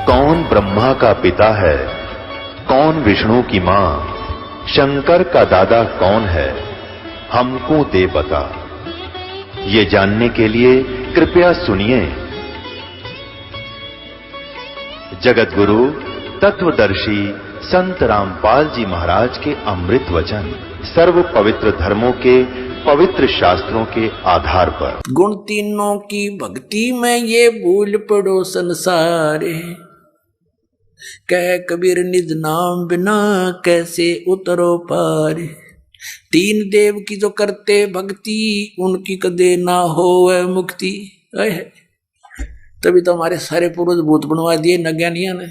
कौन ब्रह्मा का पिता है, कौन विष्णु की मां, शंकर का दादा कौन है, हमको दे बता। ये जानने के लिए कृपया सुनिए जगत गुरु तत्वदर्शी संत रामपाल जी महाराज के अमृत वचन सर्व पवित्र धर्मों के पवित्र शास्त्रों के आधार पर। गुण तीनों की भक्ति में ये भूल पड़ो संसार, कह कबीर निज नाम बिना कैसे उतरो पार। तीन देव की जो करते भक्ति उनकी कदे ना होवे मुक्ति। तभी तो हमारे सारे पूर्वज भूत बनवा दिए नज्ञानिया ने।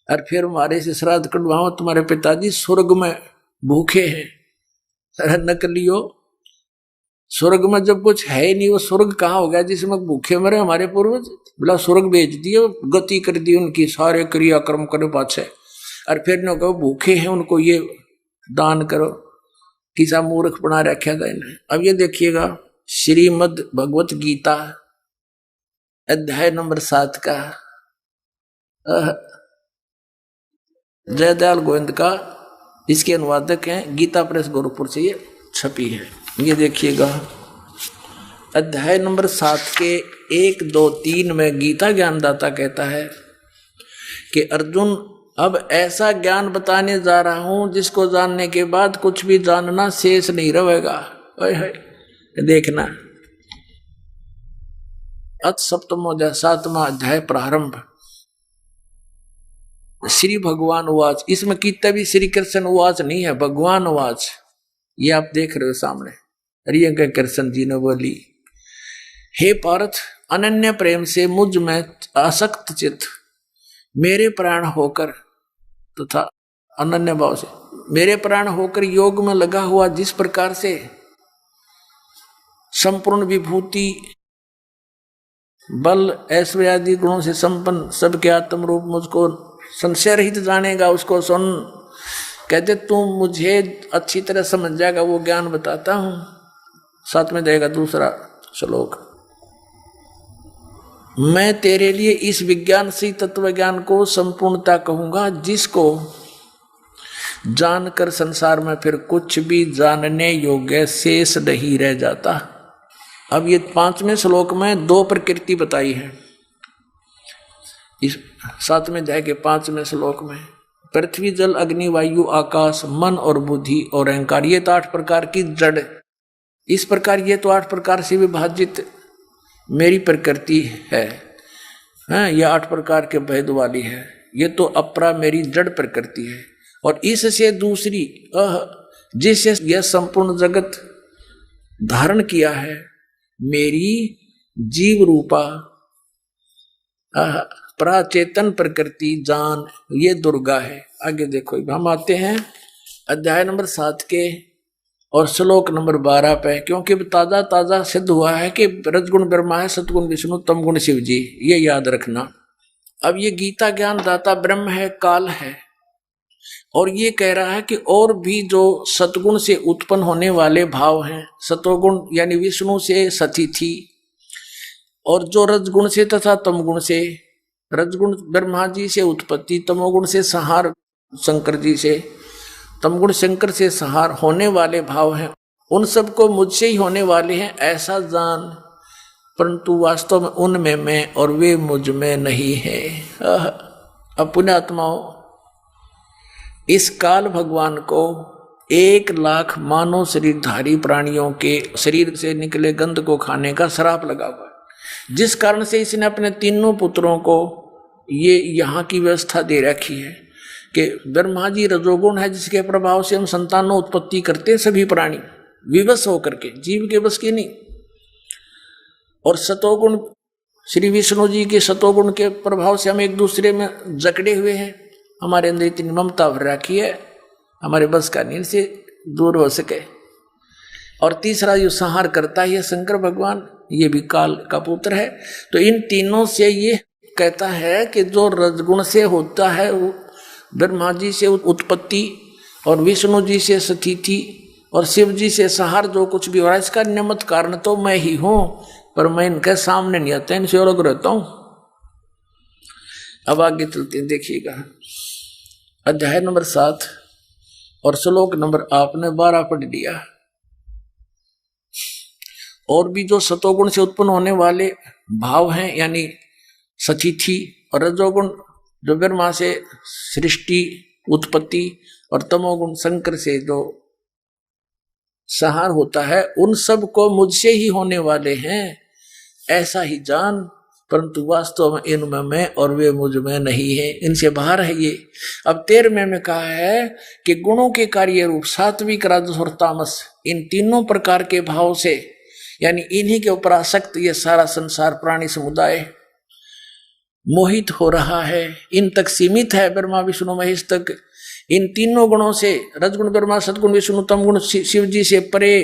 और फिर हमारे से श्राद्ध कटवाओ, तुम्हारे पिताजी स्वर्ग में भूखे हैं। अरे नकलियो, स्वर्ग में जब कुछ है ही नहीं, वो स्वर्ग कहाँ हो गया जिसमें भूखे मरे हमारे पूर्वज। बोला स्वर्ग भेज दिए, गति कर दी उनकी, सारे क्रियाक्रम करे पाछे। और फिर न कहो भूखे हैं उनको ये दान करो, किसा मूर्ख बना रखा था इन्हें। अब ये देखिएगा श्रीमद् भगवत गीता अध्याय नंबर 7 का जयदयाल गोविंद का इसके अनुवादक हैं, गीता प्रेस गोरखपुर से ये छपी है। ये देखिएगा अध्याय नंबर 7 के 1, 2, 3 में गीता ज्ञानदाता कहता है कि अर्जुन अब ऐसा ज्ञान बताने जा रहा हूं जिसको जानने के बाद कुछ भी जानना शेष नहीं रहेगा। देखना अथ सप्तमोध्याय 7वां अध्याय प्रारंभ। श्री भगवान उवाच, इसमें कितना भी श्री कृष्ण उवाच नहीं है, भगवान उवाच। ये आप देख रहे हो सामने। अरे कृष्ण जी ने बोली, हे पार्थ अनन्य प्रेम से मुझ में आसक्त चित्त मेरे प्राण होकर तथा अनन्य भाव से मेरे प्राण होकर योग में लगा हुआ, जिस प्रकार से संपूर्ण विभूति बल ऐश्वर्य आदि गुणों से संपन्न सबके आत्म रूप मुझको संशय रहित जानेगा, उसको सुन। कहते तू मुझे अच्छी तरह समझ जाएगा, वो ज्ञान बताता हूं। साथ में देगा दूसरा श्लोक, मैं तेरे लिए इस विज्ञान से तत्व ज्ञान को संपूर्णता कहूंगा, जिसको जानकर संसार में फिर कुछ भी जानने योग्य शेष नहीं रह जाता। अब ये 5वें श्लोक में 2 प्रकृति बताई है। इस 7वें अध्याय के 5वें श्लोक में पृथ्वी जल अग्नि वायु आकाश मन और बुद्धि और अहंकार, ये तो 8 प्रकार की जड़। इस प्रकार ये तो 8 प्रकार से विभाजित मेरी प्रकृति है। यह 8 प्रकार के भेद वाली है। ये तो अपरा मेरी जड़ प्रकृति है। और इससे दूसरी जिससे यह संपूर्ण जगत धारण किया है, मेरी जीव रूपा प्राचेतन प्रकृति जान, ये दुर्गा है। आगे देखो, हम आते हैं अध्याय नंबर 7 के और श्लोक नंबर 12 पे, क्योंकि ताजा ताजा सिद्ध हुआ है कि रजगुण ब्रह्मा है, सतगुण विष्णु, तमगुण शिव जी। ये याद रखना। अब ये गीता ज्ञान दाता ब्रह्म है, काल है, और ये कह रहा है कि और भी जो सतगुण से उत्पन्न होने वाले भाव हैं, सतोगुण यानी विष्णु से सतिथि, और जो रजगुण से तथा तमगुण से, रजगुण ब्रह्मा जी से उत्पत्ति, तमोगुण से संहार शंकर जी से, तमगुण शंकर से संहार होने वाले भाव हैं, उन सबको मुझसे ही होने वाले हैं ऐसा जान, परंतु वास्तव में उनमें मैं और वे मुझ में नहीं है। अब पुण्यात्माओं, इस काल भगवान को 1 लाख मानव शरीरधारी प्राणियों के शरीर से निकले गंध को खाने का श्राप लगा हुआ है, जिस कारण से इसने अपने तीनों पुत्रों को ये यहाँ की व्यवस्था दे रखी है कि ब्रह्मा जी रजोगुण है, जिसके प्रभाव से हम संतानों उत्पत्ति करते हैं, सभी प्राणी विवश होकर के, जीव के बस की नहीं। और सतोगुण श्री विष्णु जी के सतोगुण के प्रभाव से हम एक दूसरे में जकड़े हुए हैं, हमारे अंदर इतनी ममता भर रखी है, हमारे बस का नहीं से दूर हो सके। और तीसरा जो संहार करता है शंकर भगवान, ये भी काल का पुत्र है। तो इन तीनों से ये कहता है कि जो रजगुण से होता है ब्रह्मा जी से उत्पत्ति, और विष्णु जी से स्थिति, और शिव जी से संहार, जो कुछ भी हो रहा है इसका निमित्त कारण तो मैं ही हूं, पर मैं इनके सामने नहीं आता, इनसे अलग रहता हूं। अब आगे चलते हैं, देखिएगा अध्याय नंबर 7 और श्लोक नंबर आपने 12 पढ़ लिया। और भी जो सतोगुण से उत्पन्न होने वाले भाव हैं, यानी सचिथि, और रजोगुण जो ब्रह्मा से सृष्टि उत्पत्ति, और तमोगुण शंकर से जो संहार होता है, उन सब को मुझसे ही होने वाले हैं ऐसा ही जान, परंतु वास्तव में इनमें मैं और वे मुझ में नहीं है, इनसे बाहर है ये। अब 13वें में कहा है कि गुणों के कार्य रूप सात्विक राजस और तामस, इन तीनों प्रकार के भाव से, यानी इन्हीं के ऊपर आसक्त ये सारा संसार प्राणी समुदाय मोहित हो रहा है, इन तक सीमित है, ब्रह्मा विष्णु महेश तक। इन तीनों गुणों से, रजगुण ब्रह्मा, सदगुण विष्णु, तमगुण शिव जी से परे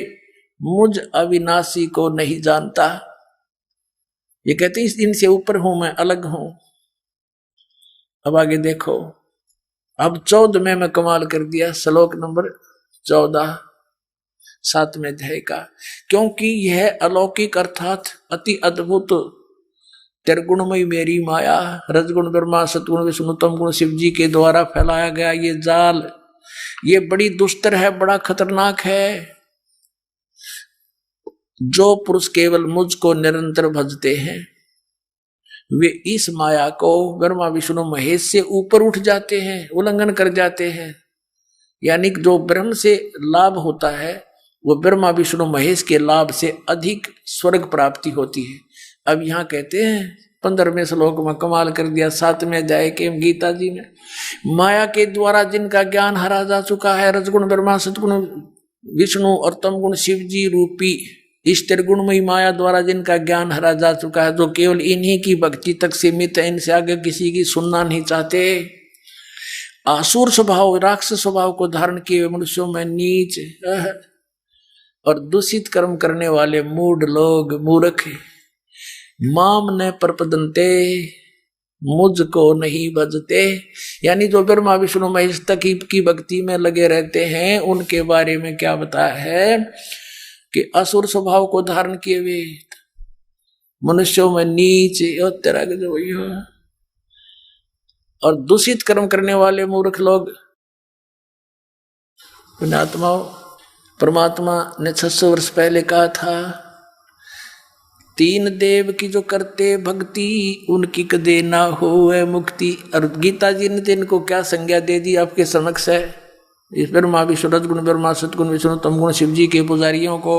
मुझ अविनाशी को नहीं जानता। ये कहते हैं इनसे ऊपर हूं मैं, अलग हूं। अब आगे देखो, अब 14वें में कमाल कर दिया, श्लोक नंबर 14 7वें अध्याय का। क्योंकि यह अलौकिक अर्थात अति अद्भुत त्रिगुणमयी मेरी माया, रजगुण ब्रह्मा, सतगुण विष्णु, तमगुण शिव जी के द्वारा फैलाया गया ये जाल, ये बड़ी दुस्तर है, बड़ा खतरनाक है। जो पुरुष केवल मुझको निरंतर भजते हैं वे इस माया को ब्रह्मा विष्णु महेश से ऊपर उठ जाते हैं, उल्लंघन कर जाते हैं। यानी जो ब्रह्म से लाभ होता है वो ब्रह्मा विष्णु महेश के लाभ से अधिक स्वर्ग प्राप्ति होती है। अब यहाँ कहते हैं 15वें श्लोक में कमाल कर दिया, 7वें अध्याय के गीता जी ने, माया के द्वारा जिनका ज्ञान हरा जा चुका है, रजगुण ब्रह्मा, सतगुण विष्णु और तमगुण शिव जी रूपी इस त्रिगुणमयी माया द्वारा जिनका ज्ञान हरा जा चुका है, जो केवल इन्हीं की भक्ति तक सीमित है, इनसे आगे किसी की सुनना नहीं चाहते। आसुर स्वभाव, राक्षस स्वभाव को धारण किए मनुष्यों में नीच और दूषित कर्म करने वाले मूढ़ लोग, मूर्ख, माम न प्रपदन्ते, मुझको नहीं भजते, यानी जो ब्रह्मा विष्णु महेश तक की भक्ति में लगे रहते हैं, उनके बारे में क्या बताया है कि असुर स्वभाव को धारण किए हुए मनुष्यों में नीच और तरह के जो वही हो, और दूषित कर्म करने वाले मूर्ख लोग। परमात्मा ने 600 वर्ष पहले कहा था, 3 देव की जो करते भक्ति उनकी कदे ना होए मुक्ति। और गीता जी ने इनको क्या संज्ञा दे दी आपके समक्ष है। इस ब्रह्मा विष्णु, रजगुण ब्रह्मा, सतगुण विष्णु, तमगुण शिव जी के पुजारियों को,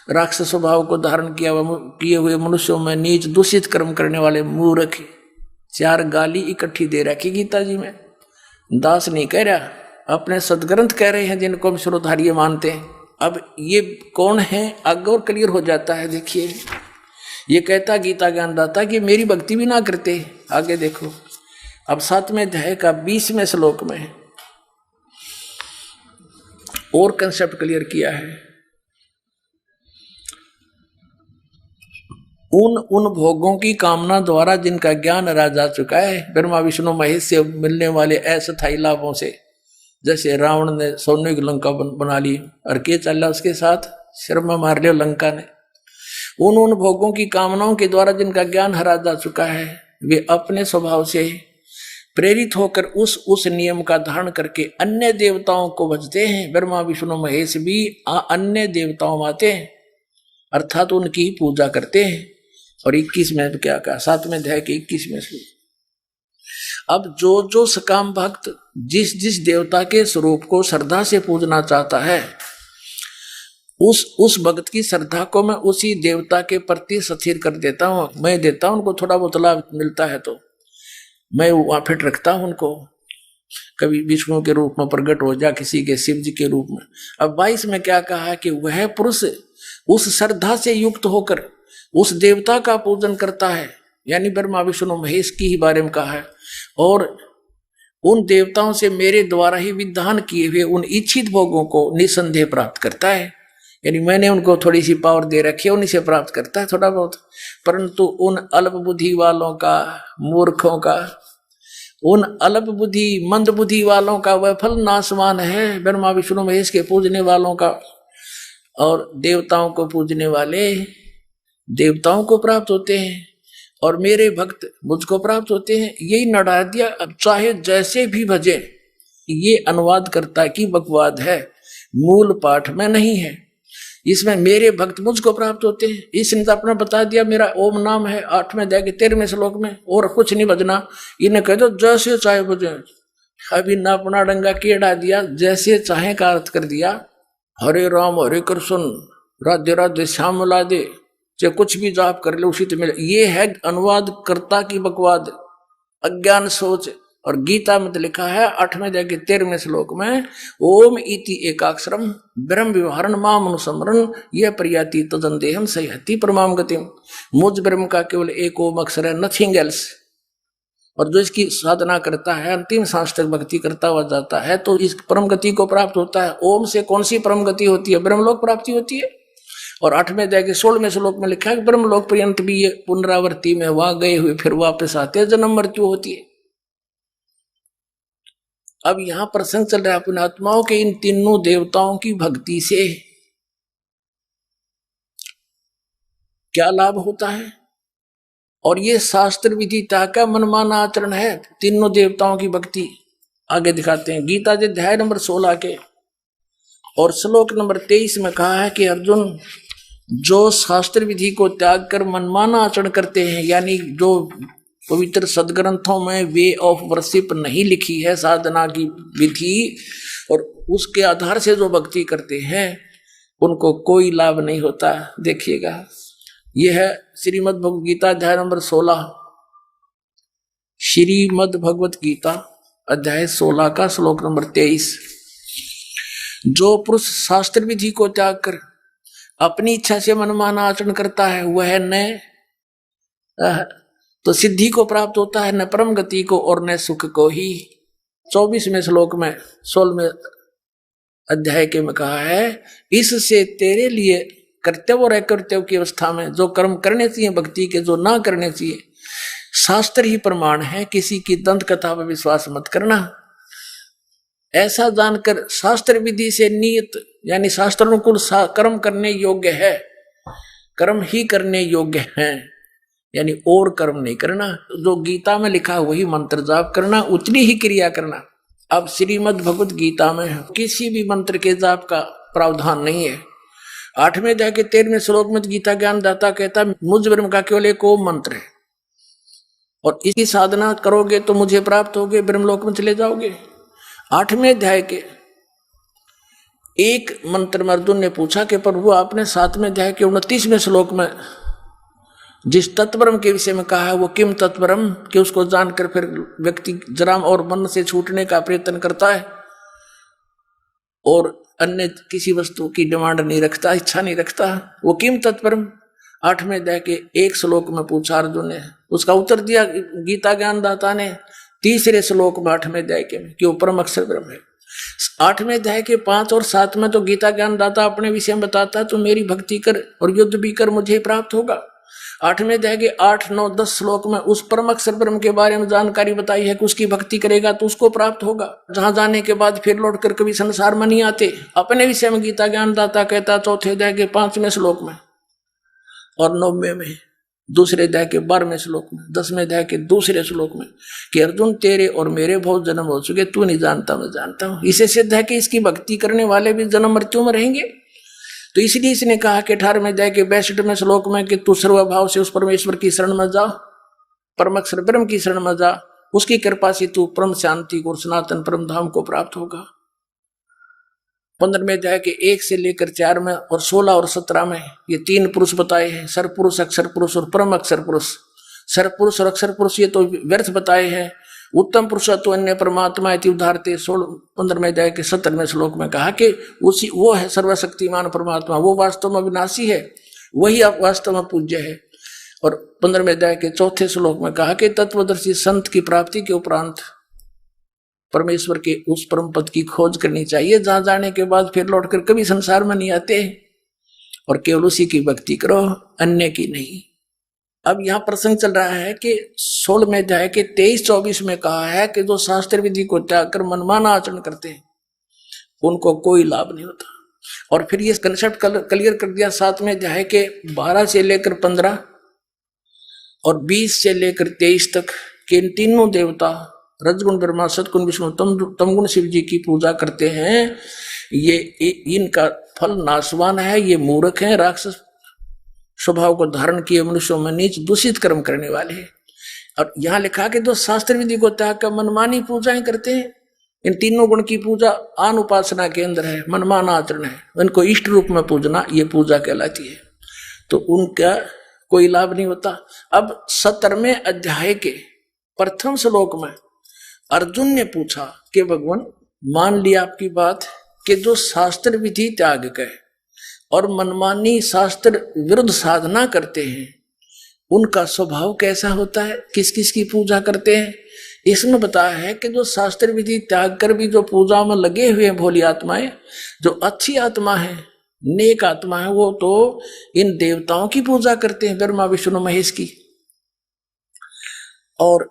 राक्षस स्वभाव को धारण किए हुए मनुष्यों में नीच, दूषित कर्म करने वाले मूर्ख, 4 गाली इकट्ठी दे रखी गीता जी में। दास नहीं कह रहा, अपने सदग्रंथ कह रहे हैं जिनको हम शिरोधार्य मानते हैं। अब ये कौन है आगे और क्लियर हो जाता है। देखिए, ये कहता गीता ज्ञानदाता कि मेरी भक्ति भी ना करते। आगे देखो, अब 7वें अध्याय का 20वें श्लोक में और कंसेप्ट क्लियर किया है। उन भोगों की कामना द्वारा जिनका ज्ञान हरा जा चुका है, ब्रह्मा विष्णु महेश से मिलने वाले अस्थायी लाभों से, जैसे रावण ने सोने की लंका बना ली और के चला उसके साथ, शर्मा मार लिया लंका ने। उन भोगों की कामनाओं के द्वारा जिनका ज्ञान हरा जा चुका है, वे अपने स्वभाव से प्रेरित होकर उस नियम का धारण करके अन्य देवताओं को भजते हैं। ब्रह्मा विष्णु महेश भी अन्य देवताओं में आते हैं, अर्थात उनकी ही पूजा करते हैं। और 21 में क्या कहा, 7वें अध्याय के 21वें श्लोक, अब जो सकाम भक्त जिस देवता के स्वरूप को श्रद्धा से पूजना चाहता है, उस भक्त की श्रद्धा को मैं उसी देवता के प्रति स्थिर कर देता हूँ। मैं देता हूँ उनको, थोड़ा बहुत लाभ मिलता है तो मैं वहां फिट रखता हूं उनको। कभी विष्णु के रूप में प्रकट हो जा, किसी के शिव जी के रूप में। अब 22 में क्या कहा है कि वह पुरुष उस श्रद्धा से युक्त होकर उस देवता का पूजन करता है, यानी ब्रह्मा विष्णु महेश की ही बारे में कहा है, और उन देवताओं से मेरे द्वारा ही विधान किए हुए उन इच्छित भोगों को निसंदेह प्राप्त करता है। यानी मैंने उनको थोड़ी सी पावर दे रखी है, उन्हीं से प्राप्त करता है थोड़ा बहुत। परंतु उन अल्प बुद्धि वालों का, मूर्खों का, उन अल्प बुद्धि मंद बुद्धि वालों का वह फल नासवान है। ब्रह्मा विष्णु महेश के पूजने वालों का और देवताओं को पूजने वाले देवताओं को प्राप्त होते हैं, और मेरे भक्त मुझको प्राप्त होते हैं, यही नड़ा दिया। अब चाहे जैसे भी भजे, ये अनुवाद करता कि बकवाद है, मूल पाठ में नहीं है। इसमें मेरे भक्त मुझको प्राप्त होते हैं, इसने तो अपना बता दिया, मेरा ओम नाम है 8वें अध्याय के 13वें श्लोक में, और कुछ नहीं भजना। इन्हें कह दो जैसे चाहे भजे। अभी ना अपना डंगा केड़ा दिया, जैसे चाहे का अर्थ कर दिया। हरे राम हरे कृष्ण राधे राधे श्याम राधे, चाहे कुछ भी जाप कर ले उसी तो मिले। ये है अनुवाद कर्ता की बकवाद, अज्ञान सोच। और गीता में तो लिखा है 8वें अध्याय के 13वें श्लोक में, ओम इति एकाक्षरम ब्रह्म व्यवहारण माम अनुस्मरण यह प्रयाति तदंदेहम सह्यति परमाम गतिम। मुझ ब्रह्म का केवल एक ओम अक्षर है, नथिंग एल्स। और जो इसकी साधना करता है, अंतिम सांस तक भक्ति करता हुआ जाता है, तो इस परम गति को प्राप्त होता है। ओम से कौन सी परम गति होती है? ब्रह्मलोक प्राप्ति होती है। और 8वें अध्याय के 16वें श्लोक में लिखा है ब्रह्मलोक पर्यंत भी ये पुनरावृत्ति में वहां गए हुए फिर वापस आते हैं, जन्म मृत्यु होती है। अब यहां प्रसंग चल रहा है अपने आत्माओं के इन तीनों देवताओं की भक्ति से क्या लाभ होता है। और ये शास्त्र विधिता का मनमाना आचरण है, तीनों देवताओं की भक्ति। आगे दिखाते हैं गीता के अध्याय नंबर 16 के और श्लोक नंबर 23 में कहा है कि अर्जुन, जो शास्त्र विधि को त्याग कर मनमाना आचरण करते हैं, यानी जो पवित्र सदग्रंथों में वे ऑफ वर्शिप नहीं लिखी है, साधना की विधि, और उसके आधार से जो भक्ति करते हैं उनको कोई लाभ नहीं होता। देखिएगा, यह है श्रीमद् भगवद गीता अध्याय नंबर 16, श्रीमद् भगवद गीता अध्याय 16 का श्लोक नंबर 23। जो पुरुष शास्त्र विधि को त्याग कर अपनी इच्छा से मनमाना आचरण करता है, वह न तो सिद्धि को प्राप्त होता है, न परम गति को और न सुख को ही। 24वें श्लोक में 16वें अध्याय के में कहा है, इससे तेरे लिए कर्तव्य और अकर्तव्य की अवस्था में जो कर्म करने चाहिए भक्ति के, जो ना करने चाहिए, शास्त्र ही प्रमाण है। किसी की दंत कथा पर विश्वास मत करना। ऐसा जानकर शास्त्र विधि से नियत यानी शास्त्र अनुकूल कर्म करने योग्य है, कर्म ही करने योग्य हैं, यानी और कर्म नहीं करना। जो गीता में लिखा वही मंत्र जाप करना, उतनी ही क्रिया करना। अब श्रीमद् भगवद गीता में किसी भी मंत्र के जाप का प्रावधान नहीं है। 8वें अध्याय के 13वें श्लोक में गीता ज्ञानदाता कहता है, मुझ ब्रह्म का केवल एक ओम मंत्र है, और इसकी साधना करोगे तो मुझे प्राप्त होगे, ब्रह्मलोक में चले जाओगे। 8वें अध्याय के एक मंत्र में अर्जुन ने पूछा कि प्रभु, आपने 7वें अध्याय के 29वें श्लोक में जिस तत्वरम के विषय में कहा है, वो किम तत्वरम, कि उसको जानकर फिर व्यक्ति जराम और मन से छूटने का प्रयत्न करता है और अन्य किसी वस्तु की डिमांड नहीं रखता, इच्छा नहीं रखता, वो किम तत्वरम 8वें अध्याय के एक श्लोक में पूछा अर्जुन ने। उसका उत्तर दिया गीता ज्ञानदाता ने 3रे श्लोक में 8वें अध्याय के में कि वो परम अक्षर ब्रह्म है। 8वें अध्याय के 5 और 7 में तो गीता ज्ञानदाता अपने विषय में बताता है, तो मेरी भक्ति कर और युद्ध भी कर, मुझे प्राप्त होगा। 8वें अध्याय के 8, 9, 10 श्लोक में उस परम अक्षर ब्रह्म के बारे में जानकारी बताई है कि उसकी भक्ति करेगा तो उसको प्राप्त होगा। जहां जाने के बाद फिर लौट कर कभी संसार में नहीं आते। अपने विषय में गीता ज्ञानदाता कहता 4थे अध्याय के 5वें श्लोक में और 9वें में, 2रे अध्याय के 12वें श्लोक में, 10वें अध्याय के 2रे श्लोक में कि अर्जुन, तेरे और मेरे बहुत जन्म हो चुके, तू नहीं जानता, मैं जानता हूं। इसे सिद्ध है कि इसकी भक्ति करने वाले भी जन्म मृत्यु में रहेंगे। तो इसलिए इसने कहा कि 18वें अध्याय के 62वें श्लोक में कि तू सर्वभाव से उस परमेश्वर की शरण में जा, परम अक्षर ब्रह्म की शरण में जा, उसकी कृपा से तू परम शांति को, सनातन परम धाम को प्राप्त होगा। 15वें अध्याय के 1 से लेकर 4 में और 16 और 17 में ये 3 पुरुष बताए हैं, सर पुरुष, अक्षर पुरुष और परम अक्षर पुरुष। सर पुरुष और अक्षर पुरुष ये तो व्यर्थ बताए हैं। उत्तम पुरुष तो अन्य परमात्मा इति उदाहरते 15वें अध्याय के 17वें श्लोक में कहा कि उसी वो है सर्वशक्तिमान परमात्मा, वो वास्तव में विनाशी है, वही आप वास्तव में पूज्य है। और 15वें अध्याय के 4थे श्लोक में कहा कि तत्वदर्शी संत की प्राप्ति के उपरांत परमेश्वर के उस परम पद की खोज करनी चाहिए, जहां जाने के बाद फिर लौटकर कभी संसार में नहीं आते, और केवल उसी की भक्ति करो, अन्य की नहीं। अब यहाँ प्रसंग चल रहा है कि 16वें अध्याय के 23-24 में कहा है कि जो शास्त्र विधि को त्याग कर मनमाना आचरण करते हैं उनको कोई लाभ नहीं होता। और फिर ये कंसेप्ट क्लियर कर दिया 7वें अध्याय के 12 से लेकर 15 और 20 से लेकर 23 तक के इन तीनों देवता रजगुण ब्रह्मा, सतगुण विष्णु, तमगुण शिव जी की पूजा करते हैं। ये इनका फल नाशवान है, ये मूर्ख है, राक्षस स्वभाव को धारण किए मनुष्यों में नीच दूषित कर्म करने वाले हैं। और यहाँ लिखा कि जो शास्त्र विधि को त्याग कर मनमानी पूजाएं करते हैं, इन तीनों गुण की पूजा आन उपासना के अंदर है, मनमाना आचरण है, उनको इष्ट रूप में पूजना ये पूजा कहलाती है, तो उनका कोई लाभ नहीं होता। अब 17वें अध्याय के प्रथम श्लोक में अर्जुन ने पूछा कि भगवान मान लिया आपकी बात कि जो शास्त्र विधि त्याग कर और मनमानी शास्त्र विरुद्ध साधना करते हैं उनका स्वभाव कैसा होता है, किस किस की पूजा करते हैं। इसमें बताया है कि जो शास्त्र विधि त्याग कर भी जो पूजा में लगे हुए हैं भोली आत्माएं, जो अच्छी आत्मा है, नेक आत्मा है, वो तो इन देवताओं की पूजा करते हैं, ब्रह्मा विष्णु महेश की। और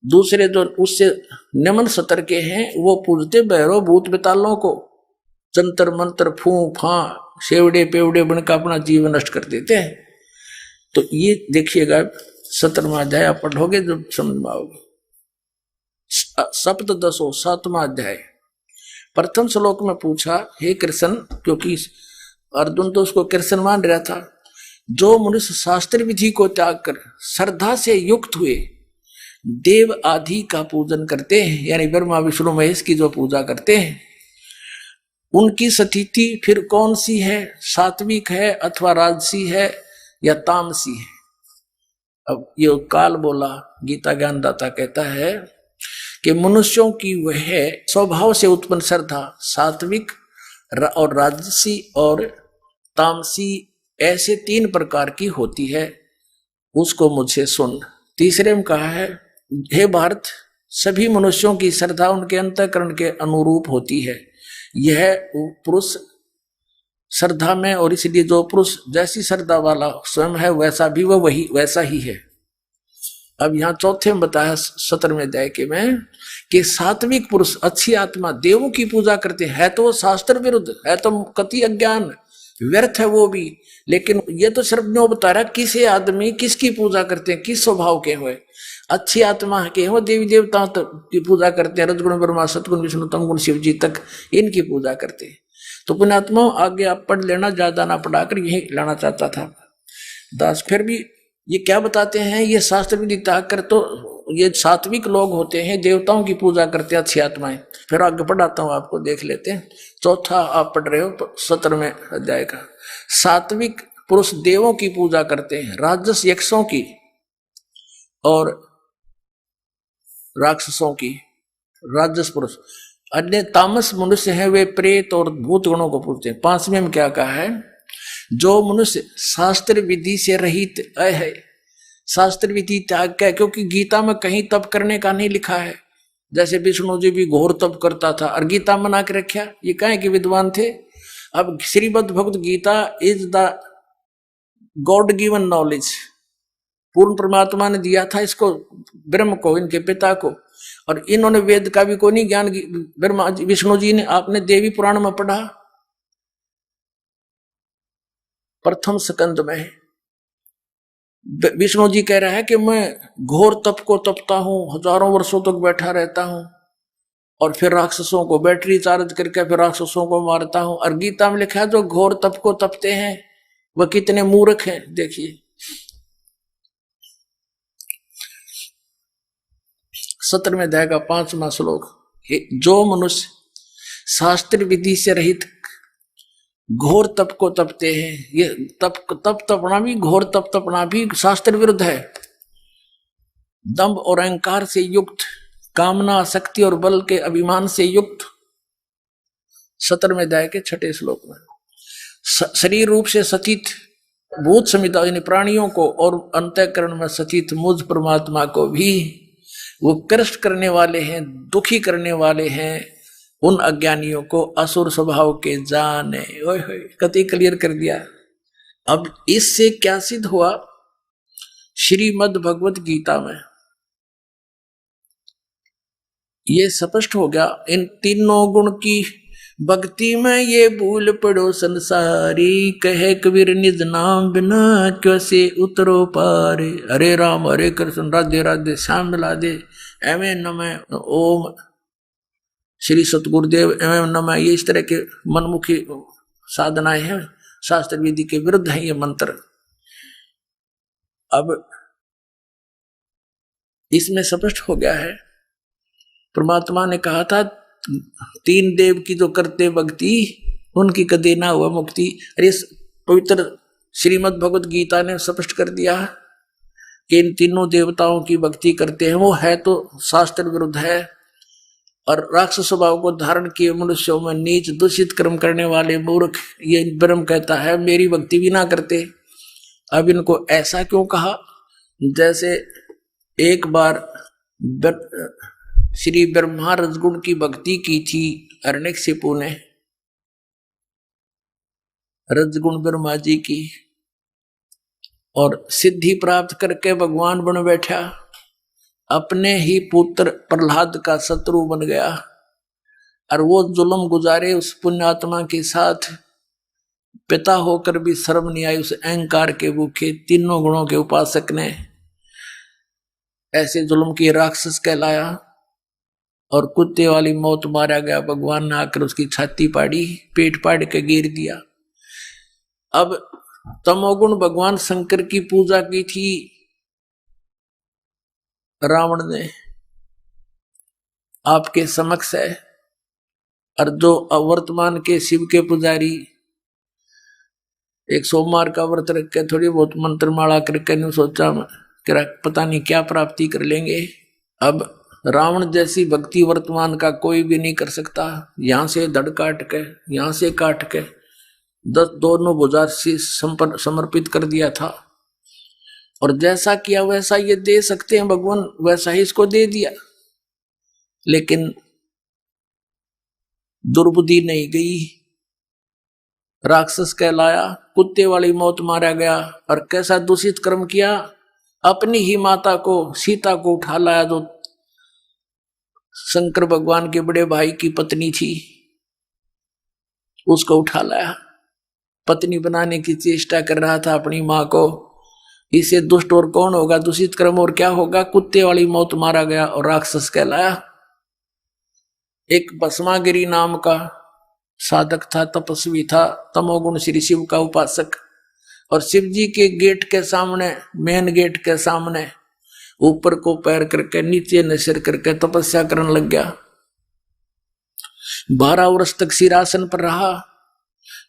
दूसरे जो उससे निम्न स्तर के हैं वो पूजते भैरव भूत बेतालों को, जंतर मंत्र फू फा शेवड़े पेवड़े बनकर अपना जीवन नष्ट कर देते हैं। तो ये देखिएगा 17वां अध्याय आप पढ़ोगे जब समझ में आओगे। सप्तदशो 7वां अध्याय प्रथम श्लोक में पूछा, हे कृष्ण, क्योंकि अर्जुन तो उसको कृष्ण मान रहा था, जो मनुष्य शास्त्र विधि को त्याग कर श्रद्धा से युक्त हुए देव आदि का पूजन करते हैं, यानी ब्रह्मा विष्णु महेश की जो पूजा करते हैं, उनकी स्थिति फिर कौन सी है, सात्विक है अथवा राजसी है या तामसी है। अब ये काल बोला गीता ज्ञानदाता कहता है कि मनुष्यों की वह स्वभाव से उत्पन्न श्रद्धा सात्विक और राजसी और तामसी ऐसे 3 प्रकार की होती है, उसको मुझसे सुन। तीसरे में कहा है, हे भारत, सभी मनुष्यों की श्रद्धा उनके अंतःकरण के अनुरूप होती है। यह पुरुष श्रद्धा में, और इसलिए जो पुरुष जैसी श्रद्धा वाला स्वयं है वैसा भी वह वही वैसा ही है। अब यहाँ चौथे में बताया 17वें अध्याय के में कि सात्विक पुरुष अच्छी आत्मा देवों की पूजा करते हैं, तो वो शास्त्र विरुद्ध है, तो कति अज्ञान व्यर्थ है वो भी, लेकिन ये तो सिर्फ नो बता रहा किसी आदमी किसकी पूजा करते हैं, किस स्वभाव के हुए। अच्छी आत्मा के वो देवी देवताओं की पूजा करते हैं, रजगुण ब्रह्मा सतगुण विष्णु तमगुण शिव जी तक इनकी पूजा करते हैं। तो पुण्यात्मा आगे आप पढ़ लेना, ज्यादा ना पढ़ाकर यही लाना चाहता था दास। फिर भी ये क्या बताते हैं, ये शास्त्र विधि त्याग कर तो ये सात्विक लोग होते हैं, देवताओं की पूजा करते हैं अच्छी आत्माएं। फिर आगे पढ़ाता हूं आपको, देख लेते हैं। चौथा आप पढ़ रहे हो 17वें अध्याय का। सात्विक पुरुष देवों की पूजा करते हैं, राजस यक्षों की और राक्षसों की, राजस पुरुष। अन्य तामस मनुष्य है वे प्रेत और भूत गणों को पूजते हैं। 5वें में क्या कहा है, जो मनुष्य शास्त्र विधि से रहित है, शास्त्र विधि त्याग का, क्योंकि गीता में कहीं तप करने का नहीं लिखा है। जैसे विष्णु जी भी घोर तप करता था और गीता मना के रखा, ये कहें कि विद्वान थे। अब Shrimad Bhagavad Gita is the god given knowledge, पूर्ण परमात्मा ने दिया था इसको, ब्रह्म को, इनके पिता को, और इन्होंने वेद का भी कोई नहीं ज्ञान। ब्रह्मा विष्णु जी ने, आपने देवी पुराण में पढ़ा प्रथम स्कंद में, विष्णु जी कह रहा है कि मैं घोर तप को तपता हूं, हजारों वर्षों तक बैठा रहता हूं और फिर राक्षसों को बैटरी चार्ज करके फिर राक्षसों को मारता हूं। और गीता में लिखा है जो घोर तप को तपते हैं वह कितने मूर्ख हैं। देखिए 17वें अध्याय का 5वां श्लोक, जो मनुष्य शास्त्र विधि से रहित घोर तप को तपते हैं, ये तप तपना भी, घोर तप तपना भी शास्त्र विरुद्ध है। दंभ और अहंकार से युक्त, कामना आसक्ति और बल के अभिमान से युक्त, 17वें अध्याय के 6ठे श्लोक में। शरीर रूप से सचित भूत समिता यानी प्राणियों को और अंतःकरण में सचित मुझ परमात्मा को भी वो कष्ट करने वाले हैं, दुखी करने वाले हैं, उन अज्ञानियों को असुर स्वभाव के जाने। ओए होए, कति क्लियर कर दिया। अब इससे क्या सिद्ध हुआ, श्रीमद् भगवत गीता में ये स्पष्ट हो गया, इन तीनों गुण की भक्ति में ये भूल पड़ो संसारी, कहे कबीर निज नाम बिना क्यों से उतरो पार। हरे राम हरे कृष्ण राधे राधे श्याम मिला दे, एवं नमः ओम श्री सतगुरुदेव एवं नमः। ये इस तरह के मनमुखी साधनाएं हैं, शास्त्र विधि के विरुद्ध है ये मंत्र। अब इसमें स्पष्ट हो गया है, परमात्मा ने कहा था 3 देव की जो करते भक्ति उनकी कदे ना हुआ मुक्ति। अरे पवित्र श्रीमद् भगवत गीता ने स्पष्ट कर दिया कि इन तीनों देवताओं की भक्ति करते हैं, वो है तो शास्त्र विरुद्ध है। और राक्षस स्वभाव को धारण किए मनुष्यों में नीच दूषित कर्म करने वाले मूर्ख, ये ब्रह्म कहता है मेरी भक्ति भी ना करते। अब इनको ऐसा क्यों कहा? जैसे एक बार श्री ब्रह्मा रजगुण की भक्ति की थी हिरण्यकशिपु ने, रजगुण ब्रह्मा जी की, और सिद्धि प्राप्त करके भगवान बन बैठा, अपने ही पुत्र प्रहलाद का शत्रु बन गया। और वो जुल्म गुजारे उस पुण्यात्मा के साथ, पिता होकर भी शर्म नहीं आई उस अहंकार के भूखे तीनों गुणों के उपासक ने। ऐसे जुल्म की राक्षस कहलाया और कुत्ते वाली मौत मारा गया। भगवान ने आकर उसकी छाती पाड़ी, पेट पाड़ के गिर दिया। अब तमोगुण भगवान शंकर की पूजा की थी रावण ने, आपके समक्ष है। और जो वर्तमान के शिव के पुजारी एक सोमवार का व्रत रख के थोड़ी बहुत मंत्रमाला करके नहीं सोचा पता नहीं क्या प्राप्ति कर लेंगे। अब रावण जैसी भक्ति वर्तमान का कोई भी नहीं कर सकता। यहां से धड़ काट के, यहां से काट के 10 दोनों भुजा से समर्पित कर दिया था। और जैसा किया वैसा ये दे सकते हैं भगवान, वैसा ही इसको दे दिया। लेकिन दुर्बुद्धि नहीं गई, राक्षस कहलाया, कुत्ते वाली मौत मारा गया। और कैसा दूषित कर्म किया, अपनी ही माता को, सीता को उठा लाया, जो शंकर भगवान के बड़े भाई की पत्नी थी, उसको उठा लाया। पत्नी बनाने की चेष्टा कर रहा था अपनी मां को। इसे दुष्ट और कौन होगा, दूषित कर्म और क्या होगा। कुत्ते वाली मौत मारा गया और राक्षस कहलाया। एक भस्मागिरी नाम का साधक था, तपस्वी था, तमोगुण श्री शिव का उपासक। और शिव जी के गेट के सामने, मेन गेट के सामने ऊपर को पैर करके नीचे न सिर करके तपस्या करने लग गया। 12 वर्ष तक सिरासन पर रहा।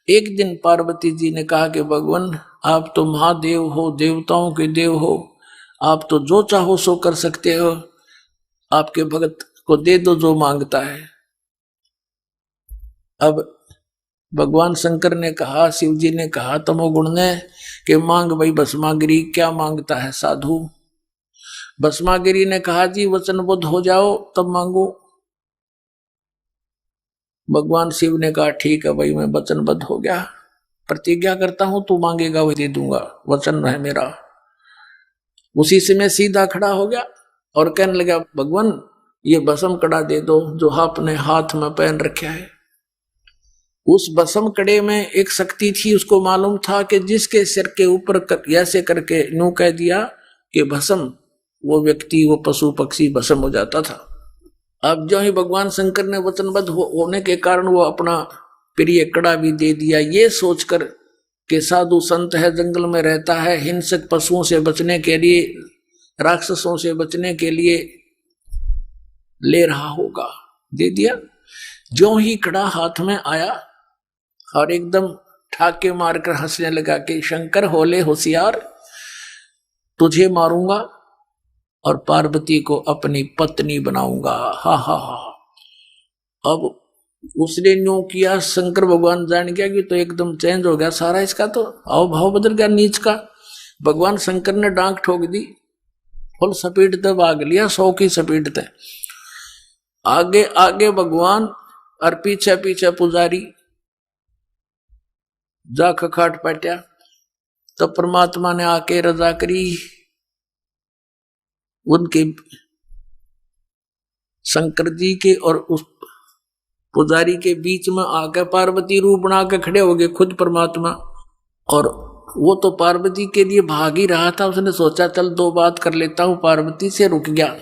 एक दिन पार्वती जी ने कहा कि भगवान आप तो महादेव हो, देवताओं के देव हो, आप तो जो चाहो सो कर सकते हो, आपके भगत को दे दो जो मांगता है। अब भगवान शंकर ने कहा, शिव जी ने कहा तमोगुण ने कि मांग भाई भस्मागिरी, क्या मांगता है साधु। भस्मागिरी ने कहा जी वचनबद्ध हो जाओ तब मांगो। भगवान शिव ने कहा ठीक है भाई, मैं वचनबद्ध हो गया, प्रतिज्ञा करता हूं तू मांगेगा वही दे दूंगा, वचन है मेरा। उसी से मैं सीधा खड़ा हो गया और कहने लगा भगवान ये भस्म कड़ा दे दो जो आपने हाथ में पहन रखा है। उस भस्म कड़े में एक शक्ति थी, उसको मालूम था कि जिसके सिर के ऊपर ऐसे करके यूं कह दिया कि भस्म, वो व्यक्ति, वो पशु पक्षी भस्म हो जाता था। अब जो ही भगवान शंकर ने वचनबद्ध होने के कारण वो अपना प्रिय कड़ा भी दे दिया, ये सोचकर कि साधु संत है, जंगल में रहता है, हिंसक पशुओं से बचने के लिए, राक्षसों से बचने के लिए ले रहा होगा, दे दिया। जो ही कड़ा हाथ में आया और एकदम ठाके मारकर हंसने लगा कि शंकर होले होशियार, तुझे मारूंगा और पार्वती को अपनी पत्नी बनाऊंगा। हा हा हा। अब उसने न्यू किया, शंकर भगवान जान गया कि तो एकदम चेंज हो गया सारा, इसका तो हाव भाव बदल गया नीच का। भगवान शंकर ने डांक ठोक दी, फुल स्पीड से भाग लिया, 100 की स्पीड से। आगे आगे भगवान और पीछे पीछे पुजारी, जा खखाट पट्या। तो परमात्मा ने आके रजा करी, उनके शंकर जी के और उस पुजारी के बीच में आकर पार्वती रूप बना के खड़े हो गए खुद परमात्मा। और वो तो पार्वती के लिए भाग ही रहा था, उसने सोचा चल 2 बात कर लेता हूं, पार्वती से रुक गया।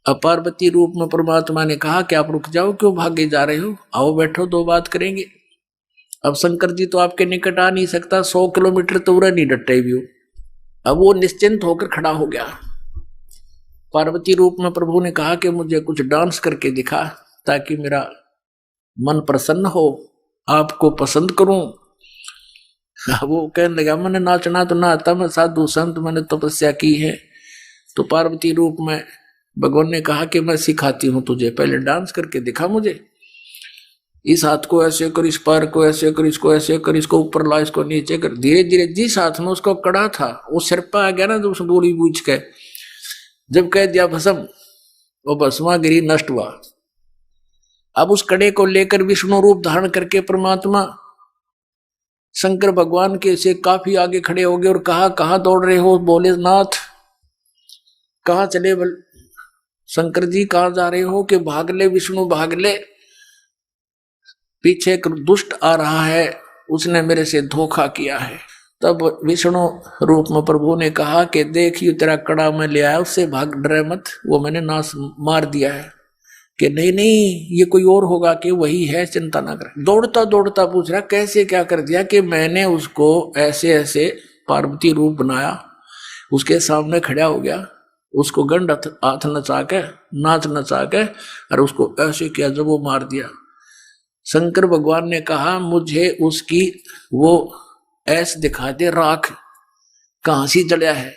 अब पार्वती रूप में परमात्मा ने कहा कि आप रुक जाओ, क्यों भागे जा रहे हो, आओ बैठो 2 बात करेंगे। अब शंकर जी तो आपके निकट आ नहीं सकता, 100 किलोमीटर तो उड़ा नहीं डटे भी। अब वो निश्चिंत होकर खड़ा हो गया। पार्वती रूप में प्रभु ने कहा कि मुझे कुछ डांस करके दिखा ताकि मेरा मन प्रसन्न हो, आपको पसंद करूं। वो कहने लगा मैंने नाचना तो ना आता, मैं साधु संत, मैंने तपस्या की है। तो पार्वती रूप में भगवान ने कहा कि मैं सिखाती हूं तुझे, पहले डांस करके दिखा मुझे। इस हाथ को ऐसे कर, इस पैर को ऐसे कर, इसको ऐसे कर, इसको ऊपर ला, इसको नीचे कर। धीरे धीरे जिस हाथ में उसको कड़ा था वो सिर पर आ गया ना, जब उस गोली बूझ के जब कह दिया भस्म, वो भस्मा गिरी नष्ट हुआ। अब उस कड़े को लेकर विष्णु रूप धारण करके परमात्मा शंकर भगवान के से काफी आगे खड़े हो गए और कहा कहाँ दौड़ रहे हो। बोले नाथ कहाँ चले, शंकर जी कहाँ जा रहे हो, कि भाग ले विष्णु भाग ले, पीछे एक दुष्ट आ रहा है, उसने मेरे से धोखा किया है। तब विष्णु रूप में प्रभु ने कहा कि देखियो तेरा कड़ा मैं ले आया, उससे भाग, डरे मत, वो मैंने नाश मार दिया है। कि नहीं नहीं ये कोई और होगा, कि वही है, चिंता ना कर। दौड़ता दौड़ता पूछ रहा कैसे क्या कर दिया, कि मैंने उसको ऐसे ऐसे पार्वती रूप बनाया, उसके सामने खड़ा हो गया, उसको गंड हाथ नचा के, नाच नचा के, और उसको ऐसे किया जब वो मार दिया। शंकर भगवान ने कहा मुझे उसकी वो ऐस दिखा दे, राख कहां सी जड़िया है।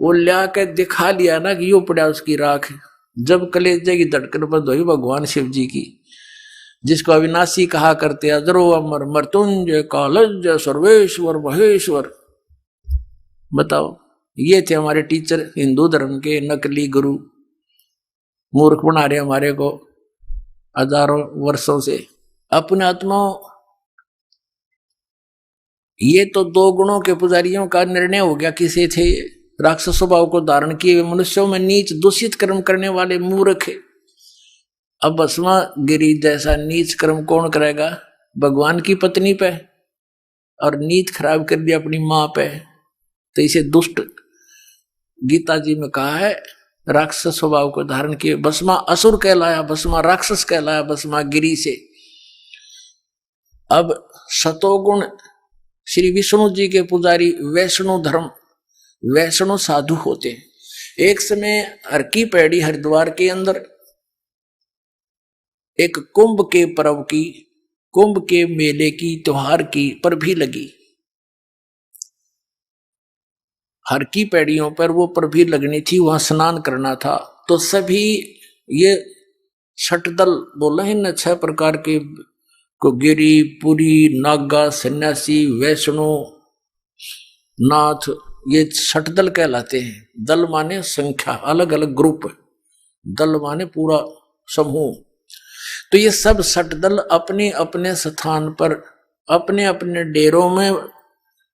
वो ल्या के दिखा लिया ना कि यो पड़ा उसकी राख। जब कलेजे की धड़कन बंद हुई भगवान शिव जी की, जिसको अविनाशी कहा करते, अजरो अमर मृत्युंजय कालज सर्वेश्वर महेश्वर। बताओ, ये थे हमारे टीचर हिंदू धर्म के नकली गुरु, मूर्ख बना रहे हमारे को हजारों वर्षों से। अपने आत्माओं, ये तो 2 गुणों के पुजारियों का निर्णय हो गया। किसे थे, राक्षस स्वभाव को धारण किए मनुष्यों में नीच दूषित कर्म करने वाले मूर्ख। अब भस्मा गिरी जैसा नीच कर्म कौन करेगा, भगवान की पत्नी पे, और नीच खराब कर दिया अपनी मां पे, तो इसे दुष्ट गीता जी में कहा है, राक्षस स्वभाव को धारण किए। भस्मा असुर कहलाया, भस्मा राक्षस कहलाया, भस्मा गिरी से। अब सतोगुण श्री विष्णु जी के पुजारी वैष्णो धर्म, वैष्णो साधु होते हैं। एक समय हर की पैड़ी हरिद्वार के अंदर एक कुंभ के पर्व की, कुंभ के मेले की, त्योहार की पर भी लगी। हर की पैड़ियों पर वो पर भी लगनी थी, वहां स्नान करना था। तो सभी ये षटदल बोला है न, 6 प्रकार के को, गिरी, पुरी, नागा, सन्यासी, वैष्णो, नाथ, ये षटदल कहलाते हैं। दल माने संख्या, अलग अलग ग्रुप, दल माने पूरा समूह। तो ये सब षटदल अपने अपने स्थान पर, अपने अपने डेरों में,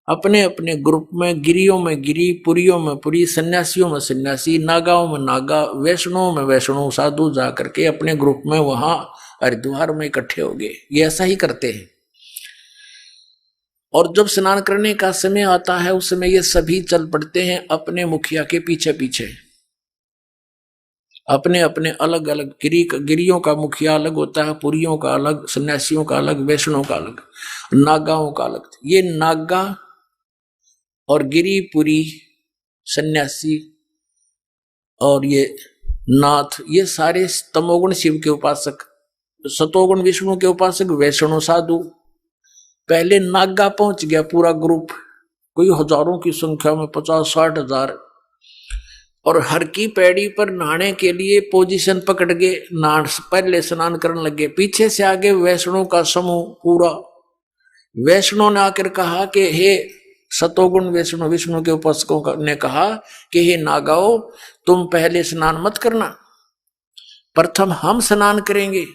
अपने अपने ग्रुप में, गिरियों में गिरी, पुरियों में पुरी, सन्यासियों में सन्यासी, नागाओं में नागा, वैष्णों में वैष्णो साधु जा करके अपने ग्रुप में वहां हरिद्वार में इकट्ठे हो गए। ये ऐसा ही करते हैं। और जब स्नान करने का समय आता है, उस समय ये सभी चल पड़ते हैं अपने मुखिया के पीछे पीछे। अपने अपने अलग अलग गिरियों का मुखिया अलग होता है, पुरियों का अलग, सन्यासियों का अलग, वैष्णों का अलग, नागाओं का अलग। ये नागा और गिरी, पुरी, सन्यासी और ये नाथ, ये सारे तमोगुण शिव के उपासक, सतोगुण विष्णु के उपासक, वैष्णो साधु। पहले नागा पहुंच गया पूरा ग्रुप, कोई हजारों की संख्या में, 50-60 हजार। और हर की पैड़ी पर नहाने के लिए पोजीशन पकड़ के पहले स्नान करने लगे। पीछे से आगे वैष्णो का समूह पूरा। वैष्णो ने आकर कहा कि हे सतोगुण वैष्णो, विष्णु के उपासकों ने कहा कि हे नागाओ, तुम पहले स्नान मत करना, प्रथम हम स्नान करेंगे,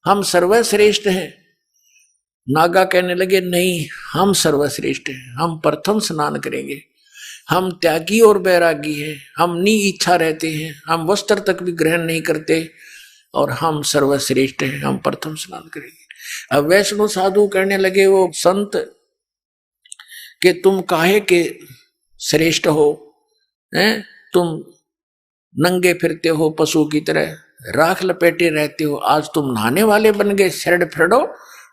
हम सर्वश्रेष्ठ हैं। नागा कहने लगे नहीं, हम सर्वश्रेष्ठ हैं, हम प्रथम स्नान करेंगे। हम त्यागी और बैरागी हैं, हम नी इच्छा रहते हैं, हम वस्त्र तक भी ग्रहण नहीं करते और हम सर्वश्रेष्ठ हैं, हम प्रथम स्नान करेंगे। अब वैष्णव साधु कहने लगे वो संत कि तुम काहे के श्रेष्ठ हो, हैं? तुम नंगे फिरते हो पशु की तरह, राख लपेटे रहते हो, आज तुम नहाने वाले बन गए, शरड फिरडो,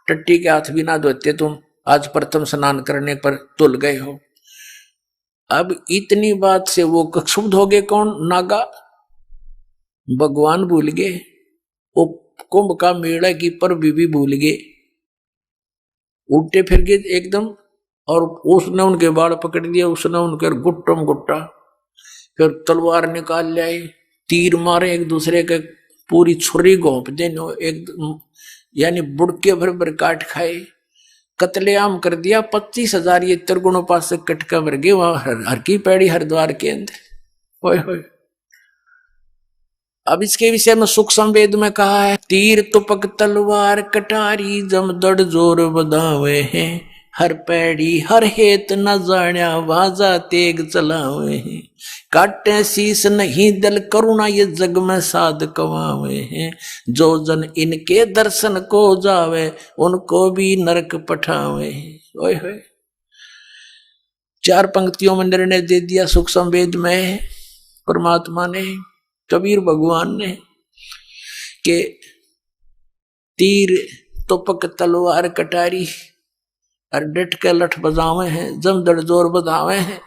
टट्टी के हाथ भी ना धोते तुम, आज प्रथम स्नान करने पर तुल गए हो। अब इतनी बात से वो क्षुब्ध हो गए, कौन? नागा। भगवान भूल गए, वो कुंभ का मेला की पर भी भूल गए, उल्टे फिर गए एकदम, और उसने उनके बाल पकड़ दिया, उसने उनके गुट्टम गुट्टा, फिर तलवार निकाल लाए, तीर मारे एक दूसरे के, पूरी छुरी घोंप देनो एक, यानी बुड़के भर भर काट खाए, कत्लेआम कर दिया। 25,000 ये त्रिगुण उपासक कटका भर गए वहां हर की पैड़ी हरिद्वार के अंदर। ओए होए। अब इसके विषय में सुख संवेद में कहा है, तीर तुपक तलवार कटारी जम दड़ जोर बधावे हैं, हर पैड़ी हर हेत न जाण्या वाजा तेग चलावे हैं, काटे शीस नहीं दल करुणा ये जग में साध कमावे हैं, जो जन इनके दर्शन को जावे उनको भी नरक पठावे हैं। ओए होए। 4 पंक्तियों में निर्णय दे दिया सुख संवेद में परमात्मा ने, कबीर भगवान ने, कि तीर तुपक तलवार कटारी और डट के लठ बजावे हैं, जम दड़ जोर बधावे हैं,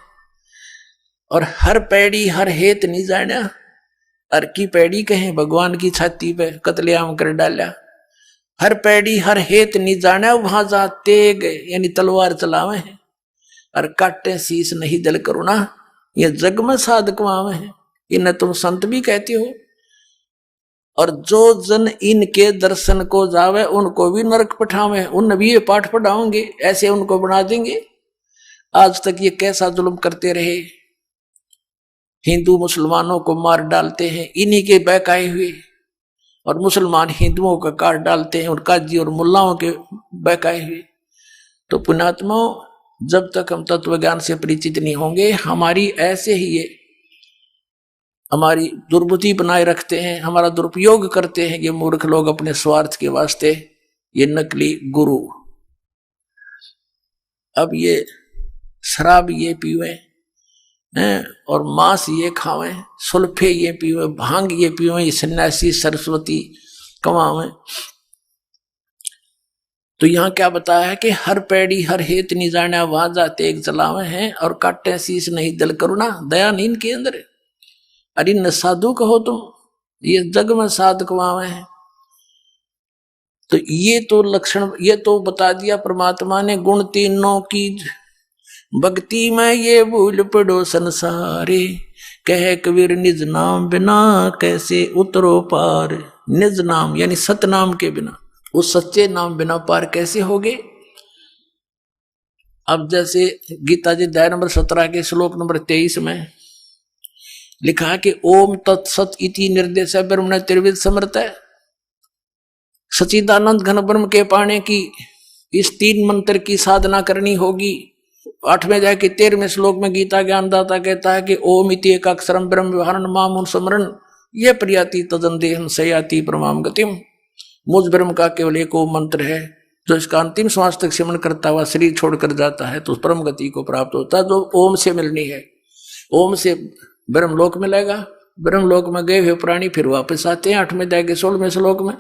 और हर पैड़ी हर हेत नहीं जाना, हर की पैड़ी कहे भगवान की छाती पे कत्लेआम कर डाला, हर पैड़ी हर हेत नहीं जाना, वहां जाते गए यानी तलवार चलावे हैं, और काटे शीस नहीं दल करुणा ये जग में साध कमावे हैं, इन्हें तुम संत भी कहती हो, और जो जन इनके दर्शन को जावे उनको भी नरक पठावे, उन भी ये पाठ पढ़ाओगे, ऐसे उनको बना देंगे। आज तक ये कैसा जुल्म करते रहे, हिंदू मुसलमानों को मार डालते हैं इन्हीं के बहकाए हुए, और मुसलमान हिंदुओं का काट डालते हैं, और काजी और मुल्लाओं के बहकाए हुए। तो पुण्यात्माओं, जब तक हम तत्व ज्ञान से परिचित नहीं होंगे, हमारी ऐसे ही ये हमारी दुर्बुद्धि बनाए रखते हैं, हमारा दुरुपयोग करते हैं ये मूर्ख लोग अपने स्वार्थ के वास्ते, ये नकली गुरु। अब ये शराब ये पीवे हैं, और मांस ये खावें, सुल्फे ये पीवे, भांग ये पीवे, ये सन्यासी सरस्वती कमावें। तो यहाँ क्या बताया है कि हर पैड़ी हर हेत नहीं जाने वहां जाते एक चलावे हैं, और काटे शीश नहीं दल करुणा, दया नहीं इनके अंदर। अरे न साधु कहो तुम, ये जग में साध कमावे हैं। तो ये तो लक्षण, ये तो बता दिया परमात्मा ने, गुण तीनों की भक्ति में ये भूल पड़ो संसारे, कहे कबीर निज नाम बिना कैसे उतरो पार। निज नाम यानी सतनाम के बिना, उस सच्चे नाम बिना पार कैसे होगे। अब जैसे गीता जी अध्याय नंबर 17 के श्लोक नंबर 23 में लिखा है कि ओम तत्सत इति निर्देश ब्रह्मण त्रिविध समर्थ है। सच्चिदानंद घन ब्रह्म के पाने की इस 3 मंत्र की साधना करनी होगी। 8वें अध्याय के 13वें श्लोक में गीता ज्ञानदाता कहता है कि ओम इति एक अक्षरम ब्रह्म व्यवहारन माम स्मरण यह प्रियाति तदन देहम सयाति परमाम गतिम। मुझ ब्रह्म का केवल एक ओम मंत्र है, जो इसका अंतिम श्वास तक सिमरण करता हुआ शरीर छोड़कर जाता है तो उस परम गति को प्राप्त होता है, जो ओम से मिलनी है। ओम से ब्रह्मलोक मिलेगा। ब्रह्मलोक में गए हुए प्राणी फिर वापस आते हैं 8वें अध्याय के 16वें श्लोक में,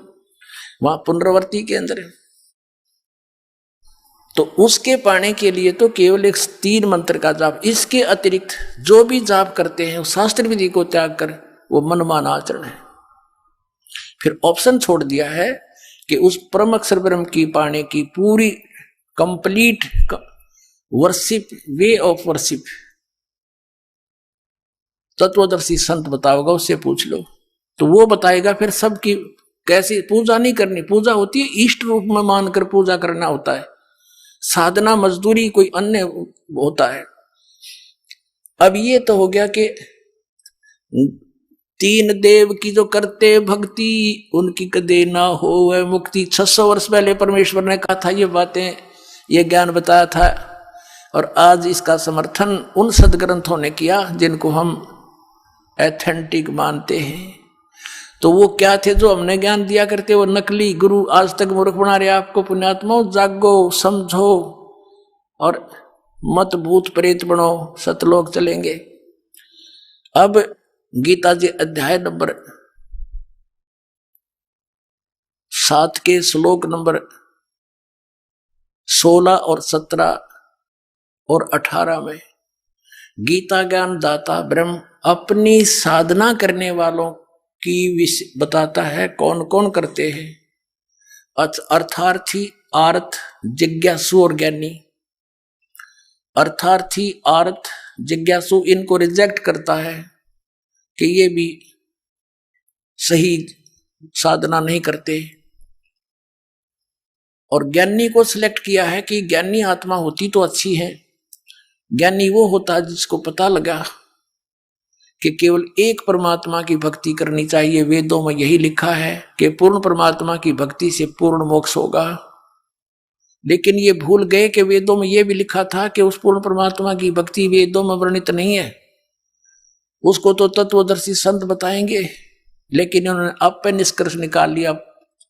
वहां पुनरावर्ती के अंदर। तो उसके पाने के लिए तो केवल एक 3 मंत्र का जाप, इसके अतिरिक्त जो भी जाप करते हैं शास्त्र विधि को त्याग कर वो मनमाना आचरण है। फिर ऑप्शन छोड़ दिया है कि उस परम अक्षर ब्रह्म की पाने की पूरी complete worship, way of worship तत्वदर्शी संत बताओगा, उससे पूछ लो तो वो बताएगा। फिर सबकी कैसी पूजा नहीं करनी, पूजा होती है इष्ट रूप में मानकर पूजा करना होता है, साधना मजदूरी कोई अन्य होता है। अब ये तो हो गया कि 3 देव की जो करते भक्ति उनकी कदे ना हो वह मुक्ति। 600 वर्ष पहले परमेश्वर ने कहा था ये बातें, ये ज्ञान बताया था। और आज इसका समर्थन उन सदग्रंथों ने किया जिनको हम एथेंटिक मानते हैं। तो वो क्या थे जो हमने ज्ञान दिया करते, वो नकली गुरु आज तक मूर्ख बना रहे आपको। पुण्यात्मा जागो, समझो और मत भूत प्रेत बनो, सतलोक चलेंगे। अब गीता जी अध्याय नंबर 7 के श्लोक नंबर 16 और 17 और 18 में गीता ज्ञान दाता ब्रह्म अपनी साधना करने वालों की बताता है कौन कौन करते हैं। अर्थार्थी, आर्थ, जिज्ञासु और ज्ञानी। अर्थार्थी, आर्थ, जिज्ञासु इनको रिजेक्ट करता है कि ये भी सही साधना नहीं करते, और ज्ञानी को सिलेक्ट किया है कि ज्ञानी आत्मा होती तो अच्छी है। ज्ञानी वो होता जिसको पता लगा कि केवल एक परमात्मा की भक्ति करनी चाहिए। वेदों में यही लिखा है कि पूर्ण परमात्मा की भक्ति से पूर्ण मोक्ष होगा। लेकिन ये भूल गए कि वेदों में यह भी लिखा था कि उस पूर्ण परमात्मा की भक्ति वेदों में वर्णित नहीं है, उसको तो तत्वदर्शी संत बताएंगे। लेकिन उन्होंने अब पे निष्कर्ष निकाल लिया,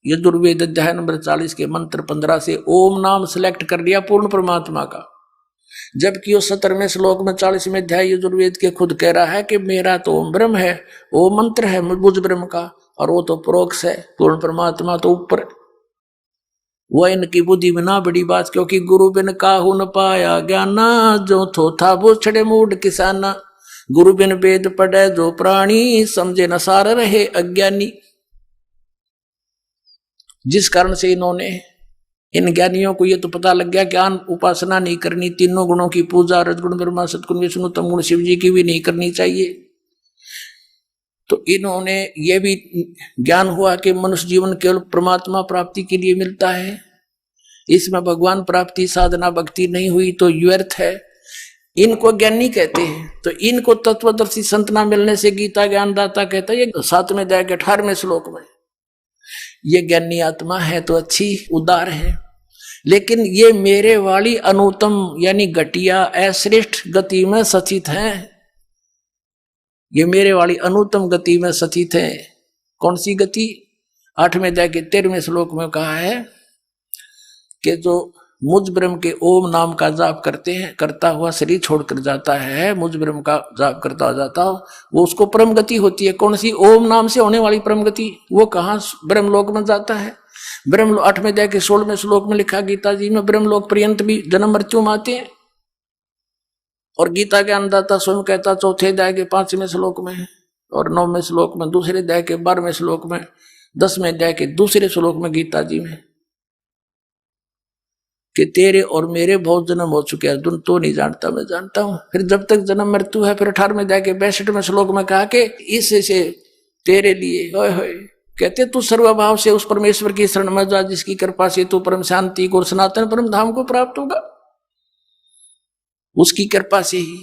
यजुर्वेद अध्याय नंबर 40 के मंत्र 15 से ओम नाम सिलेक्ट कर लिया पूर्ण परमात्मा का, जबकि वो 17वें श्लोक में 40वें अध्याय यजुर्वेद के खुद कह रहा है कि मेरा तो ओम ब्रह्म है, वो मंत्र है मुझ ब्रह्म का, और वो तो प्रोक्ष है, पूर्ण परमात्मा तो ऊपर। वह इनकी बुद्धि में ना बड़ी बात, क्योंकि गुरु बिन काहू न पाया ज्ञाना, जो थो था वो छड़े मूड किसाना। गुरु बिन वेद पढ़े जो प्राणी, समझे न सार रहे अज्ञानी। जिस कारण से इन्होंने, इन ज्ञानियों को ये तो पता लग गया ज्ञान उपासना नहीं करनी, तीनों गुणों की पूजा, रजगुण ब्रह्मा सतगुण विष्णु तम गुण शिव जी की भी नहीं करनी चाहिए। तो इन्होंने ये भी ज्ञान हुआ कि मनुष्य जीवन केवल परमात्मा प्राप्ति के लिए मिलता है, इसमें भगवान प्राप्ति साधना भक्ति नहीं हुई तो व्यर्थ है। इनको ज्ञानी कहते हैं। तो इनको तत्वदर्शी संत ना मिलने से गीता ज्ञानदाता कहता है, ये 7वें अध्याय के 18वें श्लोक में, ये ज्ञानी आत्मा है तो अच्छी उदार है, लेकिन ये मेरे वाली अनुत्तम यानी घटिया अश्रेष्ठ गति में सचित है। ये मेरे वाली अनुत्तम गति में सचित है। कौन सी गति? 8वें अध्याय के 13वें श्लोक में कहा है कि जो मुझ ब्रह्म के ओम नाम का जाप करते हैं, करता हुआ शरीर छोड़कर जाता है, मुझ ब्रह्म का जाप करता हुआ जाता हो, वो उसको परम गति होती है। कौन सी? ओम नाम से होने वाली परम गति। वो कहाँ? ब्रह्मलोक में जाता है। ब्रह्म 8वें अध्याय के 16वें श्लोक में लिखा गीता जी में, ब्रह्मलोक पर्यंत भी जन्म मृत्यु में आते हैं। और गीता के अन्नदाता स्वयं कहता 4थे अध्याय के 5वें श्लोक में, और 9वें श्लोक में, दूसरे अध्याय के 12वें श्लोक में, 10वें अध्याय के दूसरे श्लोक में गीता जी में कि तेरे और मेरे बहुत जन्म हो चुके हैं, तुम तो नहीं जानता, मैं जानता हूं। फिर जब तक जन्म मृत्यु है, फिर 18वें अध्याय के 62वें श्लोक में कहा कि इससे तेरे लिए होए होए कहते तू सर्वभाव से उस परमेश्वर की शरण में जा, जिसकी कृपा से तू परम शांति को और सनातन परम धाम को प्राप्त होगा, उसकी कृपा से ही।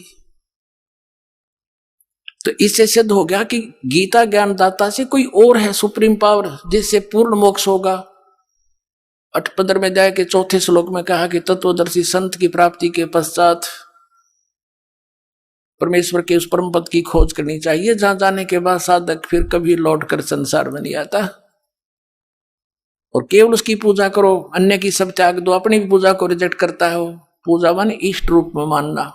तो इससे सिद्ध हो गया कि गीता ज्ञानदाता से कोई और है सुप्रीम पावर, जिससे पूर्ण मोक्ष होगा। 15वें अध्याय के 4थे श्लोक में कहा कि तत्वदर्शी संत की प्राप्ति के पश्चात परमेश्वर के उस परम पद की खोज करनी चाहिए, जहां जाने के बाद साधक फिर कभी लौट कर संसार में नहीं आता, और केवल उसकी पूजा करो, अन्य की सब त्याग दो। अपनी भी पूजा को रिजेक्ट करता है, पूजा मान इष्ट रूप में मानना।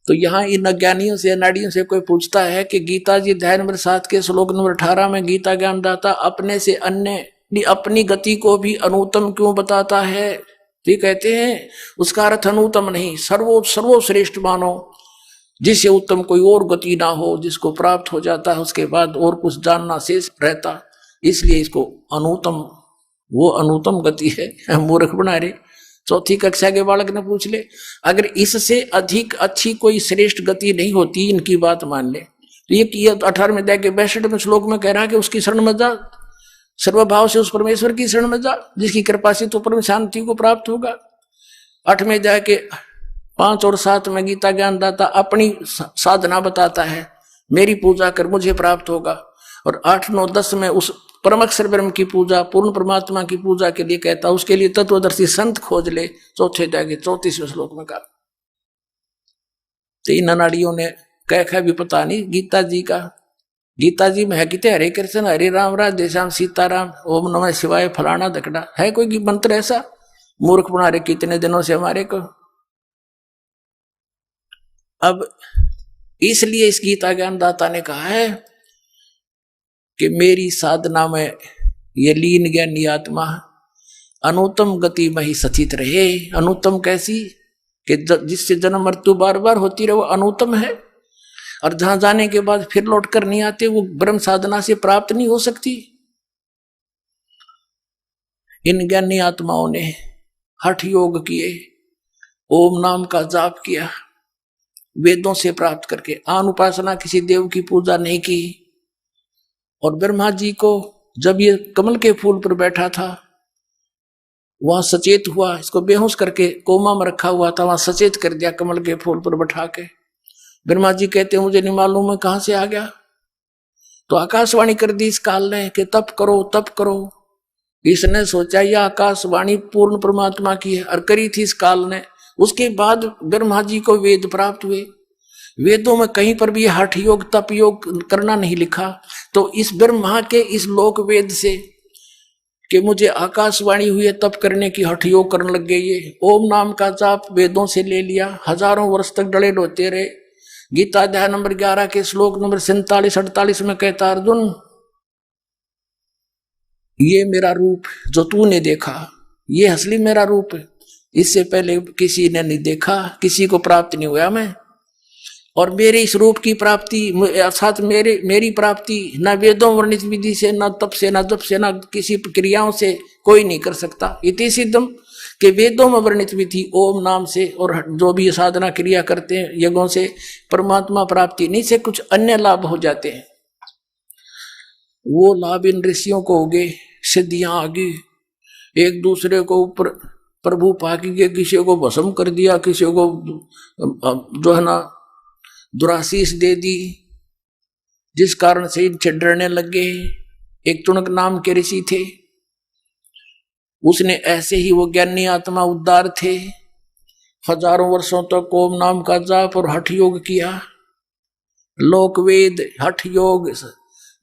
तो यहां इन अज्ञानियों से, अनाड़ियों से कोई पूछता है कि गीता जी अध्याय नंबर 7 के श्लोक नंबर 18 में गीता ज्ञानदाता अपने से अन्य अपनी गति को भी अनुत्तम क्यों बताता है? तो कहते हैं उसका अर्थ अनुत्तम नहीं, सर्वश्रेष्ठ मानो, जिससे उत्तम कोई और गति ना हो, जिसको प्राप्त हो जाता है उसके बाद और कुछ जानना शेष रहता, इसलिए इसको अनुत्तम, वो अनुत्तम गति है। मूर्ख बना रहे। 4ठी कक्षा के बालक ने पूछ ले, अगर इससे अधिक अच्छी कोई श्रेष्ठ गति नहीं होती, इनकी बात मान ले, तो ये 18वें अध्याय के 62वें श्लोक में कह रहा है कि उसकी शरण में जा, सर्वभाव से उस परमेश्वर की शरण में जा, जिसकी कृपा से तो परम शांति को प्राप्त होगा। 8वें अध्याय के 5 और 7 में गीता ज्ञानदाता अपनी साधना बताता है, मेरी पूजा कर मुझे प्राप्त होगा। और 8, 9, 10 में उस परम अक्षर ब्रह्म की पूजा, पूर्ण परमात्मा की पूजा के लिए कहता, उसके लिए तत्वदर्शी संत खोज ले। चौथे अध्याय 34वें श्लोक में कहा। तो इन अनाड़ियों ने कह भी पता नहीं गीता जी का। गीता जी में है कितने हरे कृष्ण हरे राम राधे श्याम सीताराम ओम नमः शिवाय फलाना धकड़ा, है कोई मंत्र ऐसा? मूर्ख बना रहे कितने दिनों से हमारे को। अब इसलिए इस गीता ज्ञानदाता ने कहा है कि मेरी साधना में ये लीन ज्ञानी आत्मा अनुत्तम गति में ही सचित रहे। अनुत्तम कैसी? कि जिससे जन्म मृत्यु बार बार होती रहे, वो अनुत्तम है। और जहां जाने के बाद फिर लौट कर नहीं आते, वो ब्रह्म साधना से प्राप्त नहीं हो सकती। इन ज्ञानी आत्माओं ने हठ योग किए, ओम नाम का जाप किया, वेदों से प्राप्त करके आन उपासना, किसी देव की पूजा नहीं की। और ब्रह्मा जी को जब ये कमल के फूल पर बैठा था, वहां सचेत हुआ, इसको बेहोश करके कोमा में रखा हुआ था, वहां सचेत कर दिया कमल के फूल पर बैठा के। ब्रह्मा जी कहते मुझे नहीं मालूम मैं कहां से आ गया। तो आकाशवाणी कर दी इस काल ने कि तप करो तप करो। इसने सोचा यह आकाशवाणी पूर्ण परमात्मा की है और करी थी इस काल ने। उसके बाद ब्रह्मा जी को वेद प्राप्त हुए। वेदों में कहीं पर भी हठ योग तप योग करना नहीं लिखा। तो इस ब्रह्मा के इस लोक वेद से कि मुझे आकाशवाणी हुई है तप करने की, हठ योग करने लग गए। ये ओम नाम का जाप वेदों से ले लिया, हजारों वर्ष तक डले डोते रहे। गीता अध्याय नंबर 11 के श्लोक नंबर 47-48 में कहता, अर्जुन ये मेरा रूप जो तूने देखा, ये असली मेरा रूप है। इससे पहले किसी ने नहीं देखा, किसी को प्राप्त नहीं हुआ मैं। और मेरे इस रूप की प्राप्ति अर्थात मेरी प्राप्ति न वेदों वर्णित विधि से, न तप से, न जप से, न किसी क्रियाओं से कोई नहीं कर सकता। इति सिद्धम कि वेदों में वर्णित विधि ओम नाम से और जो भी साधना क्रिया करते हैं यज्ञों से परमात्मा प्राप्ति नहीं से कुछ अन्य लाभ हो जाते हैं। वो लाभ इन ऋषियों को हो गए, सिद्धियां आ गई, एक दूसरे को ऊपर प्रभु पाकी के, किसी को भस्म कर दिया, किसी को जो है ना दुराशीष दे दी, जिस कारण से इनसे डरने लग गए। एक चुनक नाम के ऋषि थे, उसने ऐसे ही वो ज्ञानी आत्मा उद्धार थे, हजारों वर्षों तक ओम नाम का जाप और हठ योग किया। लोक वेद हठ योग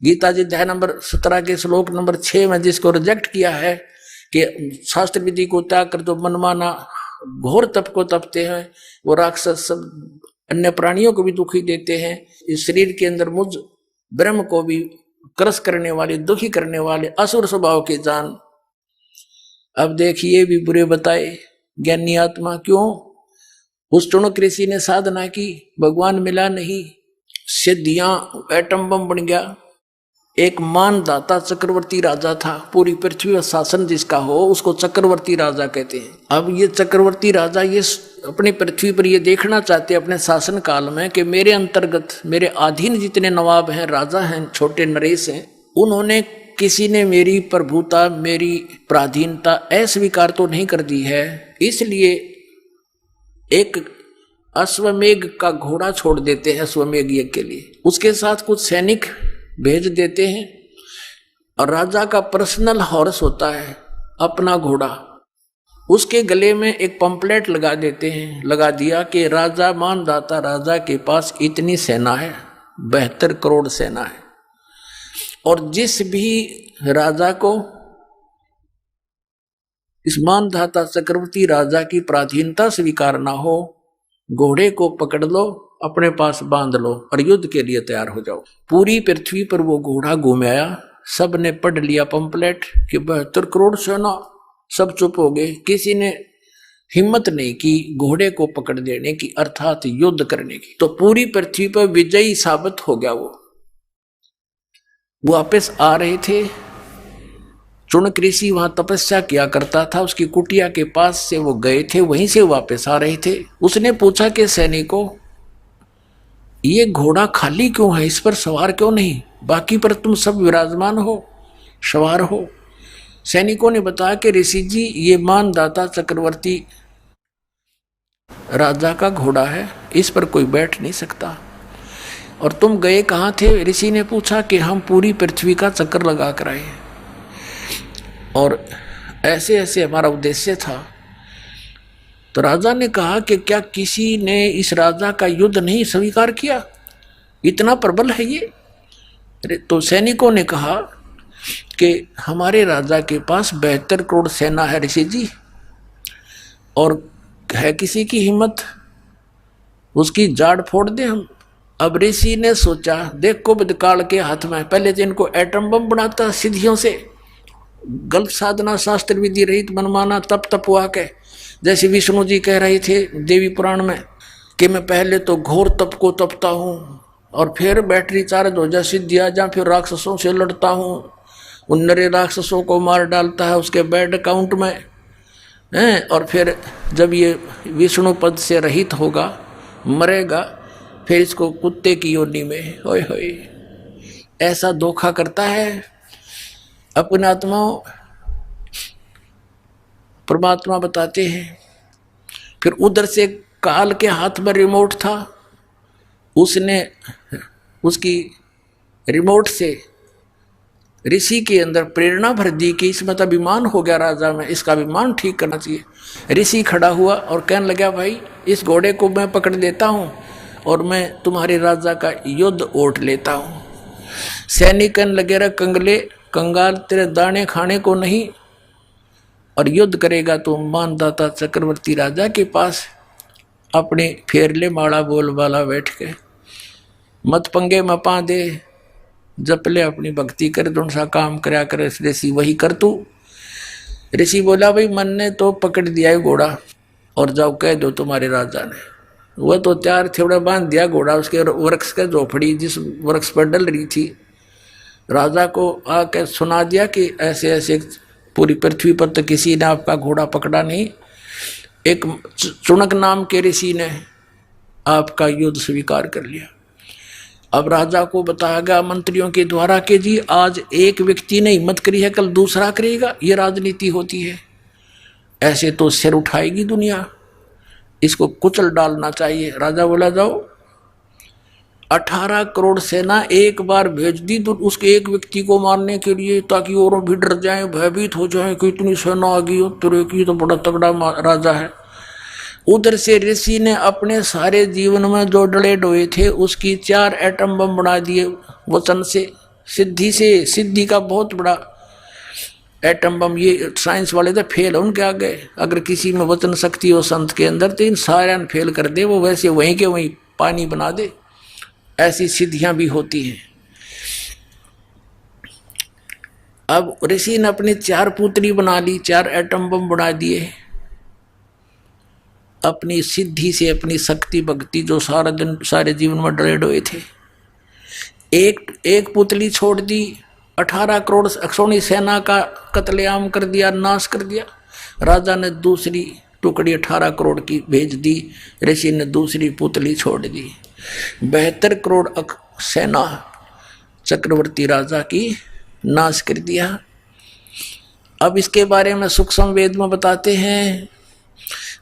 गीता जी अध्याय नंबर 17 के श्लोक नंबर 6 में जिसको रिजेक्ट किया है कि शास्त्र विधि को त्याग कर जो मनमाना घोर तप को तपते हैं, वो राक्षस सब अन्य प्राणियों को भी दुखी देते हैं। इस शरीर के अंदर मुझ ब्रह्म को भी क्रस करने वाले, दुखी करने वाले असुर स्वभाव के जान। अब देखिए भी बुरे बताए ज्ञानी आत्मा क्यों? उस चुनक ऋषि ने साधना की, भगवान मिला नहीं, सिद्धियां एटम बम बन गया। एक मानदाता चक्रवर्ती राजा था, पूरी पृथ्वी पर शासन जिसका हो उसको चक्रवर्ती राजा कहते हैं। अब ये चक्रवर्ती राजा ये अपनी पृथ्वी पर ये देखना चाहते अपने शासन काल में कि मेरे अंतर्गत मेरे अधीन जितने नवाब हैं, राजा हैं, छोटे नरेश हैं, उन्होंने किसी ने मेरी प्रभुता, मेरी पराधीनता अस्वीकार तो नहीं कर दी है। इसलिए एक अश्वमेघ का घोड़ा छोड़ देते हैं अश्वमेघ यज्ञ के लिए, उसके साथ कुछ सैनिक भेज देते हैं और राजा का पर्सनल हॉर्स होता है अपना घोड़ा, उसके गले में एक पंपलेट लगा देते हैं। लगा दिया कि राजा मानदाता राजा के पास इतनी सेना है, 72 करोड़ सेना है, और जिस भी राजा को इस मानदाता चक्रवर्ती राजा की पराधीनता स्वीकार ना हो, घोड़े को पकड़ लो, अपने पास बांध लो और युद्ध के लिए तैयार हो जाओ। पूरी पृथ्वी पर वो घोड़ा घुमाया, सब ने पढ़ लिया पंपलेट कि 72 करोड़ सेना, सब चुप हो गए। किसी ने हिम्मत नहीं की घोड़े को पकड़ देने की, अर्थात युद्ध करने की। तो पूरी पृथ्वी पर विजयी साबित हो गया। वो वापस आ रहे थे, चुनक ऋषि वहां तपस्या किया करता था, उसकी कुटिया के पास से वो गए थे, वहीं से वापस आ रहे थे। उसने पूछा कि सैनिकों ये घोड़ा खाली क्यों है, इस पर सवार क्यों नहीं, बाकी पर तुम सब विराजमान हो, सवार हो। सैनिकों ने बताया कि ऋषि जी ये मानदाता चक्रवर्ती राजा का घोड़ा है, इस पर कोई बैठ नहीं सकता। और तुम गए कहाँ थे? ऋषि ने पूछा कि हम पूरी पृथ्वी का चक्कर लगा कर आए। और ऐसे ऐसे हमारा उद्देश्य था। तो राजा ने कहा कि क्या किसी ने इस राजा का युद्ध नहीं स्वीकार किया, इतना प्रबल है ये। तो सैनिकों ने कहा कि हमारे राजा के पास 72 करोड़ सेना है ऋषि जी, और है किसी की हिम्मत उसकी जाड़ फोड़ दे हम। अब ऋषि ने सोचा, देख को बदकाल के हाथ में, पहले तो इनको एटम बम बनाता सिद्धियों से, गलत साधना शास्त्र विधि रहित मनमाना तप तपवा के, जैसे विष्णु जी कह रहे थे देवी पुराण में कि मैं पहले तो घोर तप को तपता हूँ और फिर बैटरी चार्ज हो जा सिद्धि आ जा, फिर राक्षसों से लड़ता हूँ, उन नरे राक्षसों को मार डालता है उसके बैड अकाउंट में हैं, और फिर जब ये विष्णु पद से रहित होगा मरेगा, फिर इसको कुत्ते की योनि में, होय होय। ऐसा धोखा करता है अपने आत्माओं। परमात्मा बताते हैं। फिर उधर से काल के हाथ में रिमोट था, उसने उसकी रिमोट से ऋषि के अंदर प्रेरणा भर दी कि इसमें तो अभिमान हो गया राजा में, इसका अभिमान ठीक करना चाहिए। ऋषि खड़ा हुआ और कहने लगा, भाई इस घोड़े को मैं पकड़ लेता हूँ और मैं तुम्हारे राजा का युद्ध ओट लेता हूँ। सैनिक कहने लगे, रे कंगले कंगाल, तेरे दाने खाने को नहीं, और युद्ध करेगा तो मानदाता चक्रवर्ती राजा के पास अपने फेरले माड़ा बोल वाला बैठ के, मत पंगे में पा दे, जप ले अपनी भक्ति कर, जो सा काम करया करे ऋषि वही कर तू। ऋषि बोला, भाई मन ने तो पकड़ दिया है घोड़ा, और जाओ कह दो तुम्हारे राजा ने। वह तो त्यार थोड़ा बांध दिया घोड़ा उसके वृक्ष के झोपड़ी जिस वृक्ष पर डल रही थी। राजा को आके सुना दिया कि ऐसे ऐसे पूरी पृथ्वी पर तो किसी ने आपका घोड़ा पकड़ा नहीं, एक चुनक नाम के ऋषि ने आपका युद्ध स्वीकार कर लिया। अब राजा को बताया गया मंत्रियों के द्वारा कि जी आज एक व्यक्ति ने हिम्मत करी है, कल दूसरा करेगा, ये राजनीति होती है, ऐसे तो सिर उठाएगी दुनिया, इसको कुचल डालना चाहिए। राजा बोला, जाओ 18 करोड़ सेना एक बार भेज दी तो उसके एक व्यक्ति को मारने के लिए, ताकि और भी डर जाएं, भयभीत हो जाएं कि इतनी सेना आ गई हो, तेरे की तो बड़ा तगड़ा राजा है। उधर से ऋषि ने अपने सारे जीवन में जो डले डोए थे उसकी 4 एटम बम बना दिए वचन से, सिद्धि का बहुत बड़ा एटम बम। ये साइंस वाले तो फेल है उनके आगे, अगर किसी में वचन शक्ति हो संत के अंदर तो इन सारे फेल कर दे, वो वैसे वहीं के वहीं पानी बना दे। ऐसी सिद्धियां भी होती हैं। अब ऋषि ने अपनी 4 पुत्री बना ली, 4 एटम बम बना दिए अपनी सिद्धि से, अपनी शक्ति भक्ति जो सारा दिन सारे जीवन में डरे डोए थे। एक पुतली छोड़ दी, 18 करोड़ अक्षौणी सेना का कत्लेआम कर दिया, नाश कर दिया। राजा ने दूसरी टुकड़ी 18 करोड़ की भेज दी, ऋषि ने दूसरी पुतली छोड़ दी। 72 करोड़ सेना चक्रवर्ती राजा की नाश कर दिया। अब इसके बारे में सूक्ष्म वेद में बताते हैं,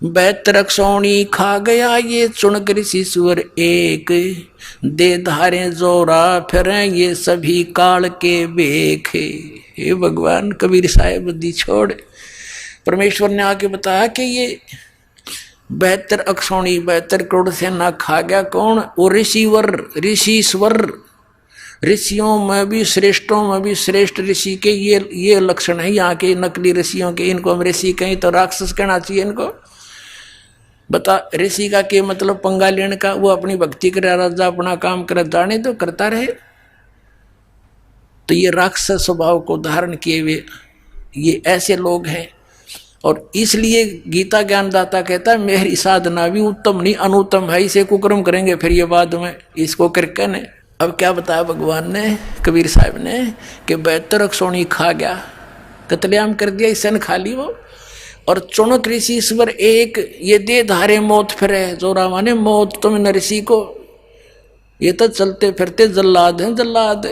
72 अक्षौणी खा गया ये चुनक ऋषि सुअर एक, दे धारे जोरा फिरे ये सभी काल के बेख। हे भगवान, कबीर साहेब बुद्धि छोड़। परमेश्वर ने आके बताया कि ये 72 अक्षौणी 72 करोड़ सेना खा गया कौन? वो ऋषिवर, ऋषिश्वर, ऋषियों में भी श्रेष्ठों में भी श्रेष्ठ ऋषि के ये लक्षण है यहाँ के नकली ऋषियों के। इनको हम ऋषि कहीं तो राक्षस कहना चाहिए इनको। बता ऋषि का क्या मतलब? पंगा लेने का। वो अपनी भक्ति करे, राजा अपना काम करे, जाने तो करता रहे। तो ये राक्षस स्वभाव को धारण किए हुए ये ऐसे लोग हैं। और इसलिए गीता ज्ञानदाता कहता है मेरी साधना भी उत्तम नहीं अनुत्तम है, इसे कुकर्म करेंगे फिर ये बाद में इसको करके ने। अब क्या बताया भगवान ने, कबीर साहब ने, कि 72 अक्षौणी खा गया, कत्लेआम कर दिया, सन खा ली वो। और चुनक ऋषि ईश्वर एक, ये दे धारे मौत फिरे, जोरा माने मौत तुम न ऋषि को, ये तो चलते फिरते जल्लाद हैं, जल्लाद।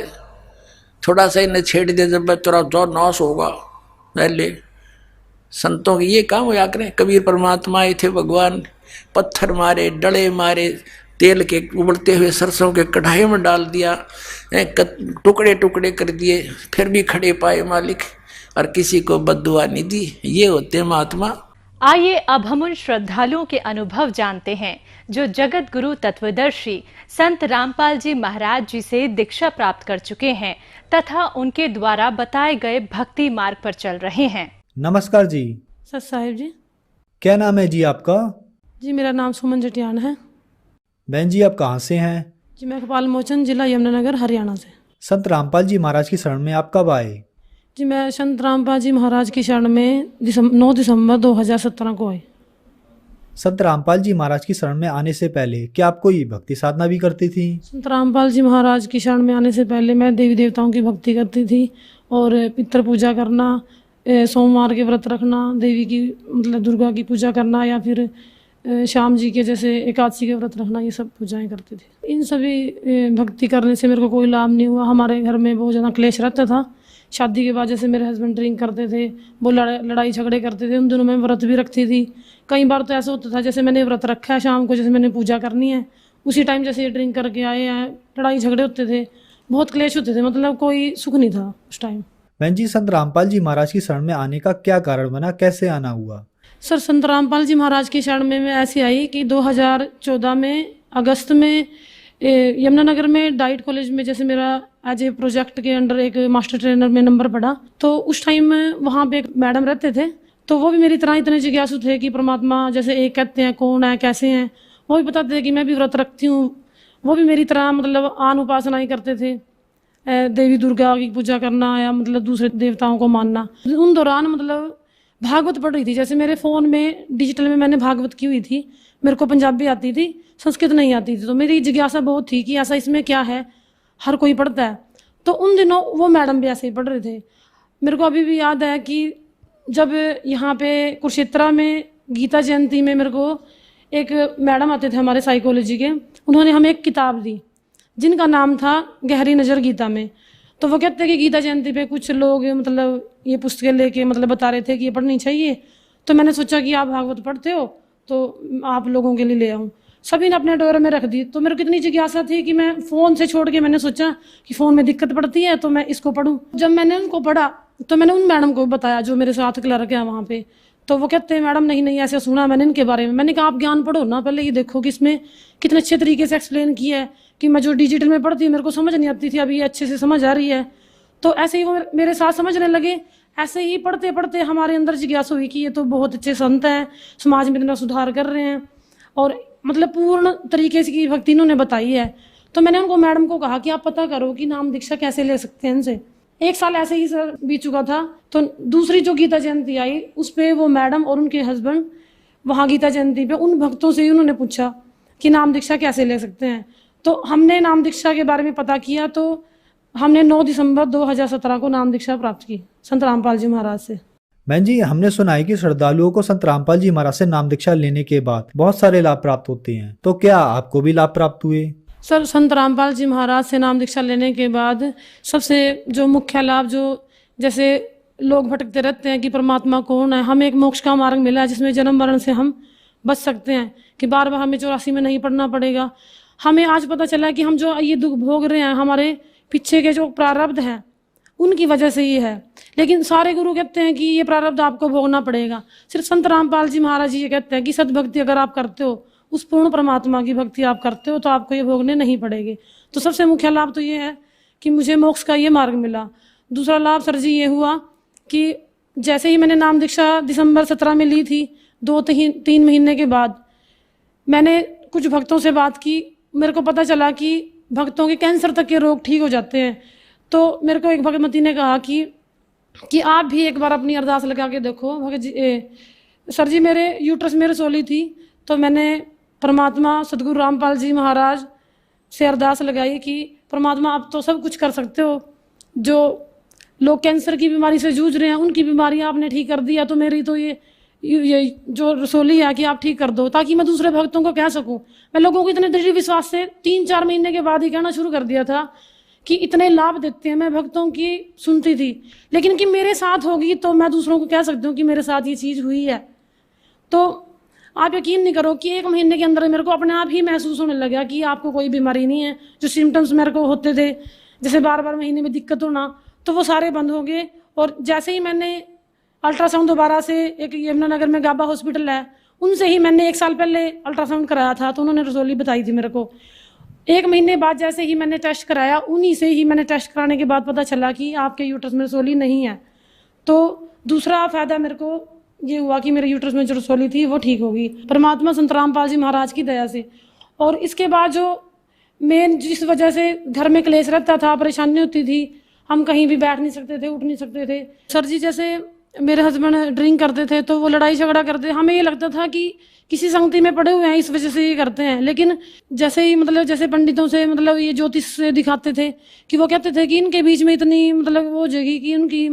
थोड़ा सा इन्हें छेड़ दे जब तेरा जो नाश होगा पहले। संतों के ये काम होया करें। कबीर परमात्मा आए थे, भगवान पत्थर मारे, डले मारे, तेल के उबलते हुए सरसों के कढ़ाई में डाल दिया, टुकड़े टुकड़े कर दिए, फिर भी खड़े पाए मालिक। और किसी को बद्दुआ नहीं दी। ये होते महात्मा। आइए अब हम उन श्रद्धालुओं के अनुभव जानते हैं जो जगत गुरु तत्वदर्शी संत रामपाल जी महाराज जी से दीक्षा प्राप्त कर चुके हैं तथा उनके द्वारा बताए गए भक्ति मार्ग पर चल रहे हैं। नमस्कार जी। सत साहिब जी। क्या नाम है जी आपका? जी मेरा नाम सुमन जटियान है। बहन जी आप कहाँ से हैं? जी मैं कपाल मोचन, जिला यमुनानगर, हरियाणा से। संत रामपाल जी महाराज की शरण में आप कब आए? जी मैं संत रामपाल जी महाराज की शरण में 9 दिसंबर 2017 को आई। संत रामपाल जी महाराज की शरण में आने से पहले क्या आप कोई भक्ति साधना भी करती थी? संत रामपाल जी महाराज की शरण में आने से पहले मैं देवी देवताओं की भक्ति करती थी और पितृ पूजा करना, सोमवार के व्रत रखना, देवी की मतलब दुर्गा की पूजा करना या फिर श्याम जी के जैसे एकादशी के व्रत रखना, ये सब पूजाएं करती थी। इन सभी भक्ति करने से मेरे को कोई लाभ नहीं हुआ। हमारे घर में बहुत ज़्यादा क्लेश रहता था। शादी के बाद जैसे मेरे हस्बैंड ड्रिंक करते थे, वो लड़ाई झगड़े करते थे। उन दिनों में व्रत भी रखती थी। कई बार तो ऐसा होता था जैसे मैंने व्रत रखा है, शाम को जैसे मैंने पूजा करनी है, उसी टाइम जैसे ये ड्रिंक करके आए हैं, लड़ाई झगड़े होते थे, बहुत क्लेश होते थे, मतलब कोई सुख नहीं था उस टाइम। बहन जी संत रामपाल जी महाराज की शरण में आने का क्या कारण बना, कैसे आना हुआ? सर संत रामपाल जी महाराज की शरण में मैं ऐसी आई कि 2014 में अगस्त में यमुनानगर में डाइट कॉलेज में जैसे मेरा एज ए प्रोजेक्ट के अंडर एक मास्टर ट्रेनर में नंबर पड़ा, तो उस टाइम वहाँ पे एक मैडम रहते थे, तो वो भी मेरी तरह इतने जिज्ञासु थे कि परमात्मा जैसे एक कहते हैं कौन है, कैसे हैं। वो भी बताते थे कि मैं भी व्रत रखती हूँ। वो भी मेरी तरह मतलब आन उपासनाएं करते थे, देवी दुर्गा की पूजा करना या मतलब दूसरे देवताओं को मानना। उन दौरान मतलब भागवत पढ़ रही थी, जैसे मेरे फ़ोन में डिजिटल में मैंने भागवत की हुई थी। मेरे को पंजाबी आती थी, संस्कृत नहीं आती थी, तो मेरी जिज्ञासा बहुत थी कि ऐसा इसमें क्या है, हर कोई पढ़ता है। तो उन दिनों वो मैडम भी ऐसे ही पढ़ रहे थे। मेरे को अभी भी याद है कि जब यहाँ पे कुरुक्षेत्रा में गीता जयंती में मेरे को एक मैडम आते थे हमारे साइकोलॉजी के, उन्होंने हमें एक किताब दी जिनका नाम था गहरी नज़र गीता में। तो वो कहते हैं कि गीता जयंती पे कुछ लोग मतलब ये पुस्तकें लेके मतलब बता रहे थे कि ये पढ़नी चाहिए। तो मैंने सोचा कि आप भागवत पढ़ते हो तो आप लोगों के लिए ले आऊँ। सभी ने अपने डोर में रख दी। तो मेरे को इतनी जिज्ञासा थी कि मैं फ़ोन से छोड़ के मैंने सोचा कि फ़ोन में दिक्कत पड़ती है तो मैं इसको पढूं। जब मैंने उनको पढ़ा तो मैंने उन मैडम को बताया जो मेरे साथ क्लर्क है वहाँ पे। तो वो कहते हैं मैडम नहीं ऐसे सुना मैंने इनके बारे में। मैंने कहा आप ज्ञान पढ़ो ना, पहले ये देखो कि इसमें कितने अच्छे तरीके से एक्सप्लेन किया है कि मैं जो डिजिटल में पढ़ती हूँ मेरे को समझ नहीं आती थी, अभी ये अच्छे से समझ आ रही है। तो ऐसे ही वो मेरे साथ समझने लगे। ऐसे ही पढ़ते पढ़ते हमारे अंदर जिज्ञासा हुई कि ये तो बहुत अच्छे संत हैं, समाज में इतना सुधार कर रहे हैं और मतलब पूर्ण तरीके से की भक्ति इन्होंने बताई है। तो मैंने उनको मैडम को कहा कि आप पता करो कि नाम दीक्षा कैसे ले सकते हैं इनसे। 1 साल ऐसे ही सर बीत चुका था। तो दूसरी जो गीता जयंती आई उस पर वो मैडम और उनके हस्बैंड वहाँ गीता जयंती पे उन भक्तों से ही उन्होंने पूछा कि नाम दीक्षा कैसे ले सकते हैं। तो हमने नाम दीक्षा के बारे में पता किया तो हमने 9 दिसंबर 2017 को नाम दीक्षा प्राप्त की संत रामपाल जी महाराज से। बहन जी हमने सुना है कि श्रद्धालुओं को संत रामपाल जी महाराज से नाम दीक्षा लेने के बाद बहुत सारे लाभ प्राप्त होते हैं, तो क्या आपको भी लाभ प्राप्त हुए? सर संत रामपाल जी महाराज से नाम दीक्षा लेने के बाद सबसे जो मुख्य लाभ, जो जैसे लोग भटकते रहते हैं कि परमात्मा कौन है, हमें एक मोक्ष का मार्ग मिला है जिसमें जन्म मरण से हम बच सकते हैं कि बार बार हमें 84 में नहीं पढ़ना पड़ेगा। हमें आज पता चला कि हम जो ये दुख भोग रहे हैं हमारे पीछे के जो प्रारब्ध हैं उनकी वजह से ये है। लेकिन सारे गुरु कहते हैं कि ये प्रारब्ध आपको भोगना पड़ेगा। सिर्फ संत रामपाल जी महाराज जी ये कहते हैं कि सद्भक्ति अगर आप करते हो, उस पूर्ण परमात्मा की भक्ति आप करते हो तो आपको ये भोगने नहीं पड़ेगे। तो सबसे मुख्य लाभ तो ये है कि मुझे मोक्ष का ये मार्ग मिला। दूसरा लाभ सर जी ये हुआ कि जैसे ही मैंने नाम दीक्षा दिसंबर 17 में ली थी, 2-3 महीने के बाद मैंने कुछ भक्तों से बात की। मेरे को पता चला कि भक्तों के कैंसर तक के रोग ठीक हो जाते हैं। तो मेरे को एक भगवती ने कहा कि आप भी एक बार अपनी अरदास लगा के देखो। भगत जी सर जी मेरे यूट्रस में रसोली थी, तो मैंने परमात्मा सदगुरु रामपाल जी महाराज से अरदास लगाई कि परमात्मा आप तो सब कुछ कर सकते हो, जो लोग कैंसर की बीमारी से जूझ रहे हैं उनकी बीमारी आपने ठीक कर दिया, तो मेरी तो ये जो रसोली है कि आप ठीक कर दो, ताकि मैं दूसरे भक्तों को कह सकूं। मैं लोगों को इतने दृढ़ विश्वास से 3-4 महीने के बाद ही कहना शुरू कर दिया था कि इतने लाभ देते हैं। मैं भक्तों की सुनती थी, लेकिन कि मेरे साथ होगी तो मैं दूसरों को कह सकती हूँ कि मेरे साथ ये चीज़ हुई है। तो आप यकीन नहीं करो कि 1 महीने के अंदर मेरे को अपने आप ही महसूस होने लगा कि आपको कोई बीमारी नहीं है। जो सिम्टम्स मेरे को होते थे, जैसे बार बार महीने में दिक्कत होना, तो वो सारे बंद हो गए और जैसे ही मैंने अल्ट्रासाउंड दोबारा से, एक यमुनानगर में गाबा हॉस्पिटल है, उनसे ही मैंने 1 साल पहले अल्ट्रासाउंड कराया था, तो उन्होंने रसौली बताई थी मेरे को। 1 महीने बाद जैसे ही मैंने टेस्ट कराया, उन्हीं से ही मैंने टेस्ट कराने के बाद पता चला कि आपके यूट्रस में रसौली नहीं है। तो दूसरा फ़ायदा मेरे को ये हुआ कि मेरे यूट्रस में जो रसौली थी वो ठीक होगी, परमात्मा संत रामपाल जी महाराज की दया से। और इसके बाद जो मेन जिस वजह से घर में क्लेश रहता था, परेशानी होती थी, हम कहीं भी बैठ नहीं सकते थे, उठ नहीं सकते थे। सर जी जैसे मेरे हस्बैंड ड्रिंक करते थे तो वो लड़ाई झगड़ा करते, हमें ये लगता था कि किसी संगति में पड़े हुए हैं इस वजह से ये करते हैं। लेकिन जैसे ही जैसे पंडितों से ये ज्योतिष से दिखाते थे कि वो कहते थे कि इनके बीच में इतनी वो हो जाएगी कि उनकी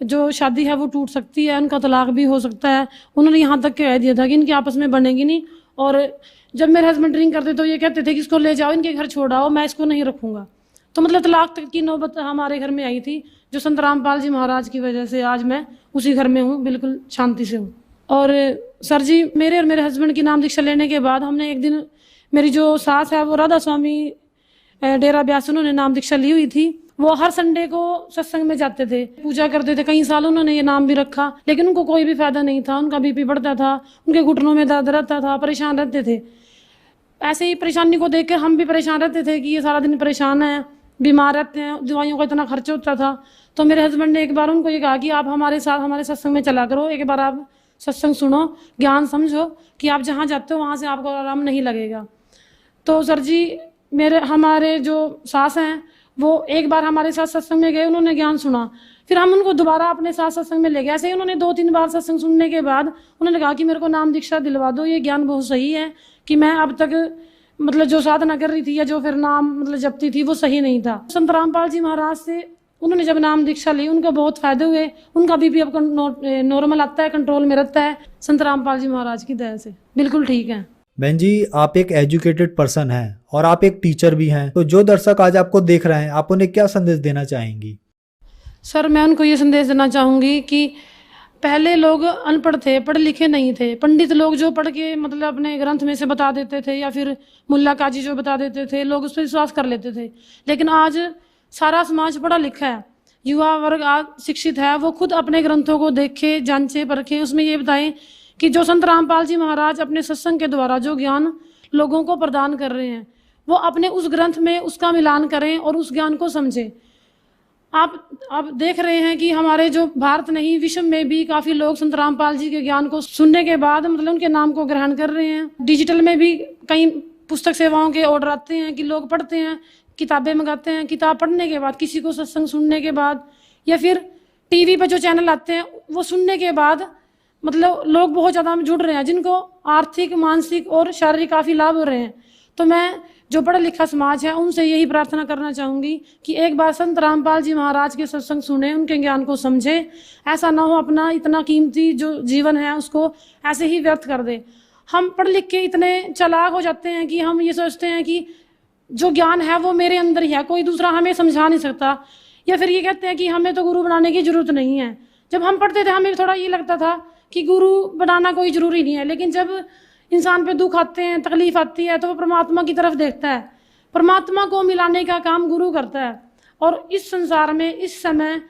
जो शादी है वो टूट सकती है, उनका तलाक भी हो सकता है। उन्होंने यहाँ तक कह दिया था कि इनकी आपस में बनेगी नहीं। और जब मेरे हस्बैंड ड्रिंक करते तो ये कहते थे कि इसको ले जाओ, इनके घर छोड़ाओ, मैं इसको नहीं रखूंगा। तो तलाक तक की नौबत हमारे घर में आई थी, जो संत रामपाल जी महाराज की वजह से आज मैं उसी घर में हूँ, बिल्कुल शांति से हूँ। और सर जी मेरे और मेरे हस्बैंड की नाम दीक्षा लेने के बाद हमने एक दिन, मेरी जो सास है वो राधा स्वामी डेरा ब्यास, उन्होंने नाम दीक्षा ली हुई थी। वो हर संडे को सत्संग में जाते थे, पूजा करते थे। कई साल उन्होंने ये नाम भी रखा, लेकिन उनको कोई भी फायदा नहीं था। उनका बीपी बढ़ता था, उनके घुटनों में दर्द रहता था, परेशान रहते थे। ऐसे ही परेशानी को देख कर हम भी परेशान रहते थे कि ये सारा दिन परेशान है, बीमार रहते हैं, दवाइयों का इतना खर्च होता था। तो मेरे हस्बैंड ने एक बार उनको ये कहा कि आप हमारे साथ हमारे सत्संग में चला करो, एक बार आप सत्संग सुनो, ज्ञान समझो कि आप जहाँ जाते हो वहाँ से आपको आराम नहीं लगेगा। तो सर जी हमारे जो सास हैं वो एक बार हमारे साथ सत्संग में गए, उन्होंने ज्ञान सुना, फिर हम उनको दोबारा अपने साथ सत्संग में ले गए। ऐसे ही उन्होंने 2-3 बार सत्संग सुनने के बाद उन्होंने कहा कि मेरे को नाम दीक्षा दिलवा दो, ये ज्ञान बहुत सही है कि मैं अब तक जो साधना कर रही थी या जो फिर नाम जपती थी वो सही नहीं था। संत रामपाल जी महाराज से उन्होंने जब नाम दीक्षा ली, उनको बहुत फायदे हुए। उनका बीपी अब नॉर्मल आता है, कंट्रोल में रहता है, संत रामपाल जी महाराज की दया से बिल्कुल ठीक है। बहन जी आप एक एजुकेटेड पर्सन हैं और आप एक टीचर भी हैं, तो जो दर्शक आज आपको देख रहे हैं आप उन्हें क्या संदेश देना चाहेंगी? सर मैं उनको ये संदेश देना चाहूँगी कि पहले लोग अनपढ़ थे, पढ़े लिखे नहीं थे। पंडित लोग जो पढ़ के अपने ग्रंथ में से बता देते थे या फिर मुल्ला काजी जो बता देते थे, लोग उस पर विश्वास कर लेते थे। लेकिन आज सारा समाज पढ़ा लिखा है, युवा वर्ग आज शिक्षित है, वो खुद अपने ग्रंथों को देखे, जांचे, परखे, उसमें ये बताएं कि जो संत रामपाल जी महाराज अपने सत्संग के द्वारा जो ज्ञान लोगों को प्रदान कर रहे हैं वो अपने उस ग्रंथ में उसका मिलान करें और उस ज्ञान को समझें। आप देख रहे हैं कि हमारे जो भारत नहीं विश्व में भी काफ़ी लोग संत रामपाल जी के ज्ञान को सुनने के बाद उनके नाम को ग्रहण कर रहे हैं। डिजिटल में भी कई पुस्तक सेवाओं के ऑर्डर आते हैं कि लोग पढ़ते हैं, किताबें मंगाते हैं। किताब पढ़ने के बाद, किसी को सत्संग सुनने के बाद या फिर टीवी पर जो चैनल आते हैं वो सुनने के बाद लोग बहुत ज़्यादा जुड़ रहे हैं, जिनको आर्थिक, मानसिक और शारीरिक काफ़ी लाभ हो रहे हैं। तो मैं जो पढ़ा लिखा समाज है उनसे यही प्रार्थना करना चाहूँगी कि एक बार संत रामपाल जी महाराज के सत्संग सुने, उनके ज्ञान को समझे। ऐसा ना हो अपना इतना कीमती जो जीवन है उसको ऐसे ही व्यर्थ कर दे। हम पढ़ लिख के इतने चालाक हो जाते हैं कि हम ये सोचते हैं कि जो ज्ञान है वो मेरे अंदर ही है, कोई दूसरा हमें समझा नहीं सकता। या फिर ये कहते हैं कि हमें तो गुरु बनाने की जरूरत नहीं है। जब हम पढ़ते थे हमें थोड़ा ये लगता था कि गुरु बनाना कोई ज़रूरी नहीं है, लेकिन जब इंसान पे दुख आते हैं, तकलीफ आती है, तो वो परमात्मा की तरफ देखता है। परमात्मा को मिलाने का काम गुरु करता है। और इस संसार में इस समय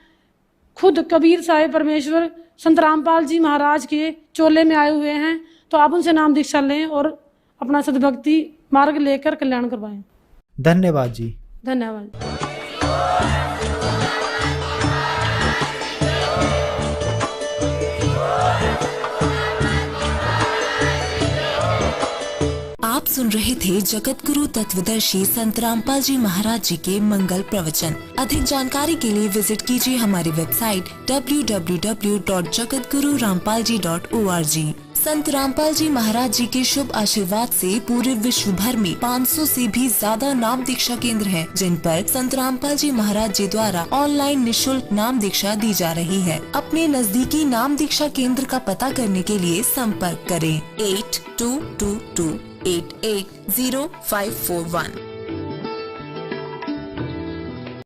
खुद कबीर साहिब परमेश्वर संत रामपाल जी महाराज के चोले में आए हुए हैं। तो आप उनसे नाम दीक्षा लें और अपना सद्भक्ति मार्ग लेकर कल्याण करवाएं। धन्यवाद जी। धन्यवाद। आप सुन रहे थे जगत गुरु तत्वदर्शी संत रामपाल जी महाराज जी के मंगल प्रवचन। अधिक जानकारी के लिए विजिट कीजिए हमारी वेबसाइट www.jagatgururampalji.org। संत रामपाल जी महाराज जी के शुभ आशीर्वाद से पूरे विश्व भर में 500 से भी ज्यादा नाम दीक्षा केंद्र हैं, जिन पर संत रामपाल जी महाराज जी द्वारा ऑनलाइन निशुल्क नाम दीक्षा दी जा रही है। अपने नजदीकी नाम दीक्षा केंद्र का पता करने के लिए संपर्क करें 8222880541।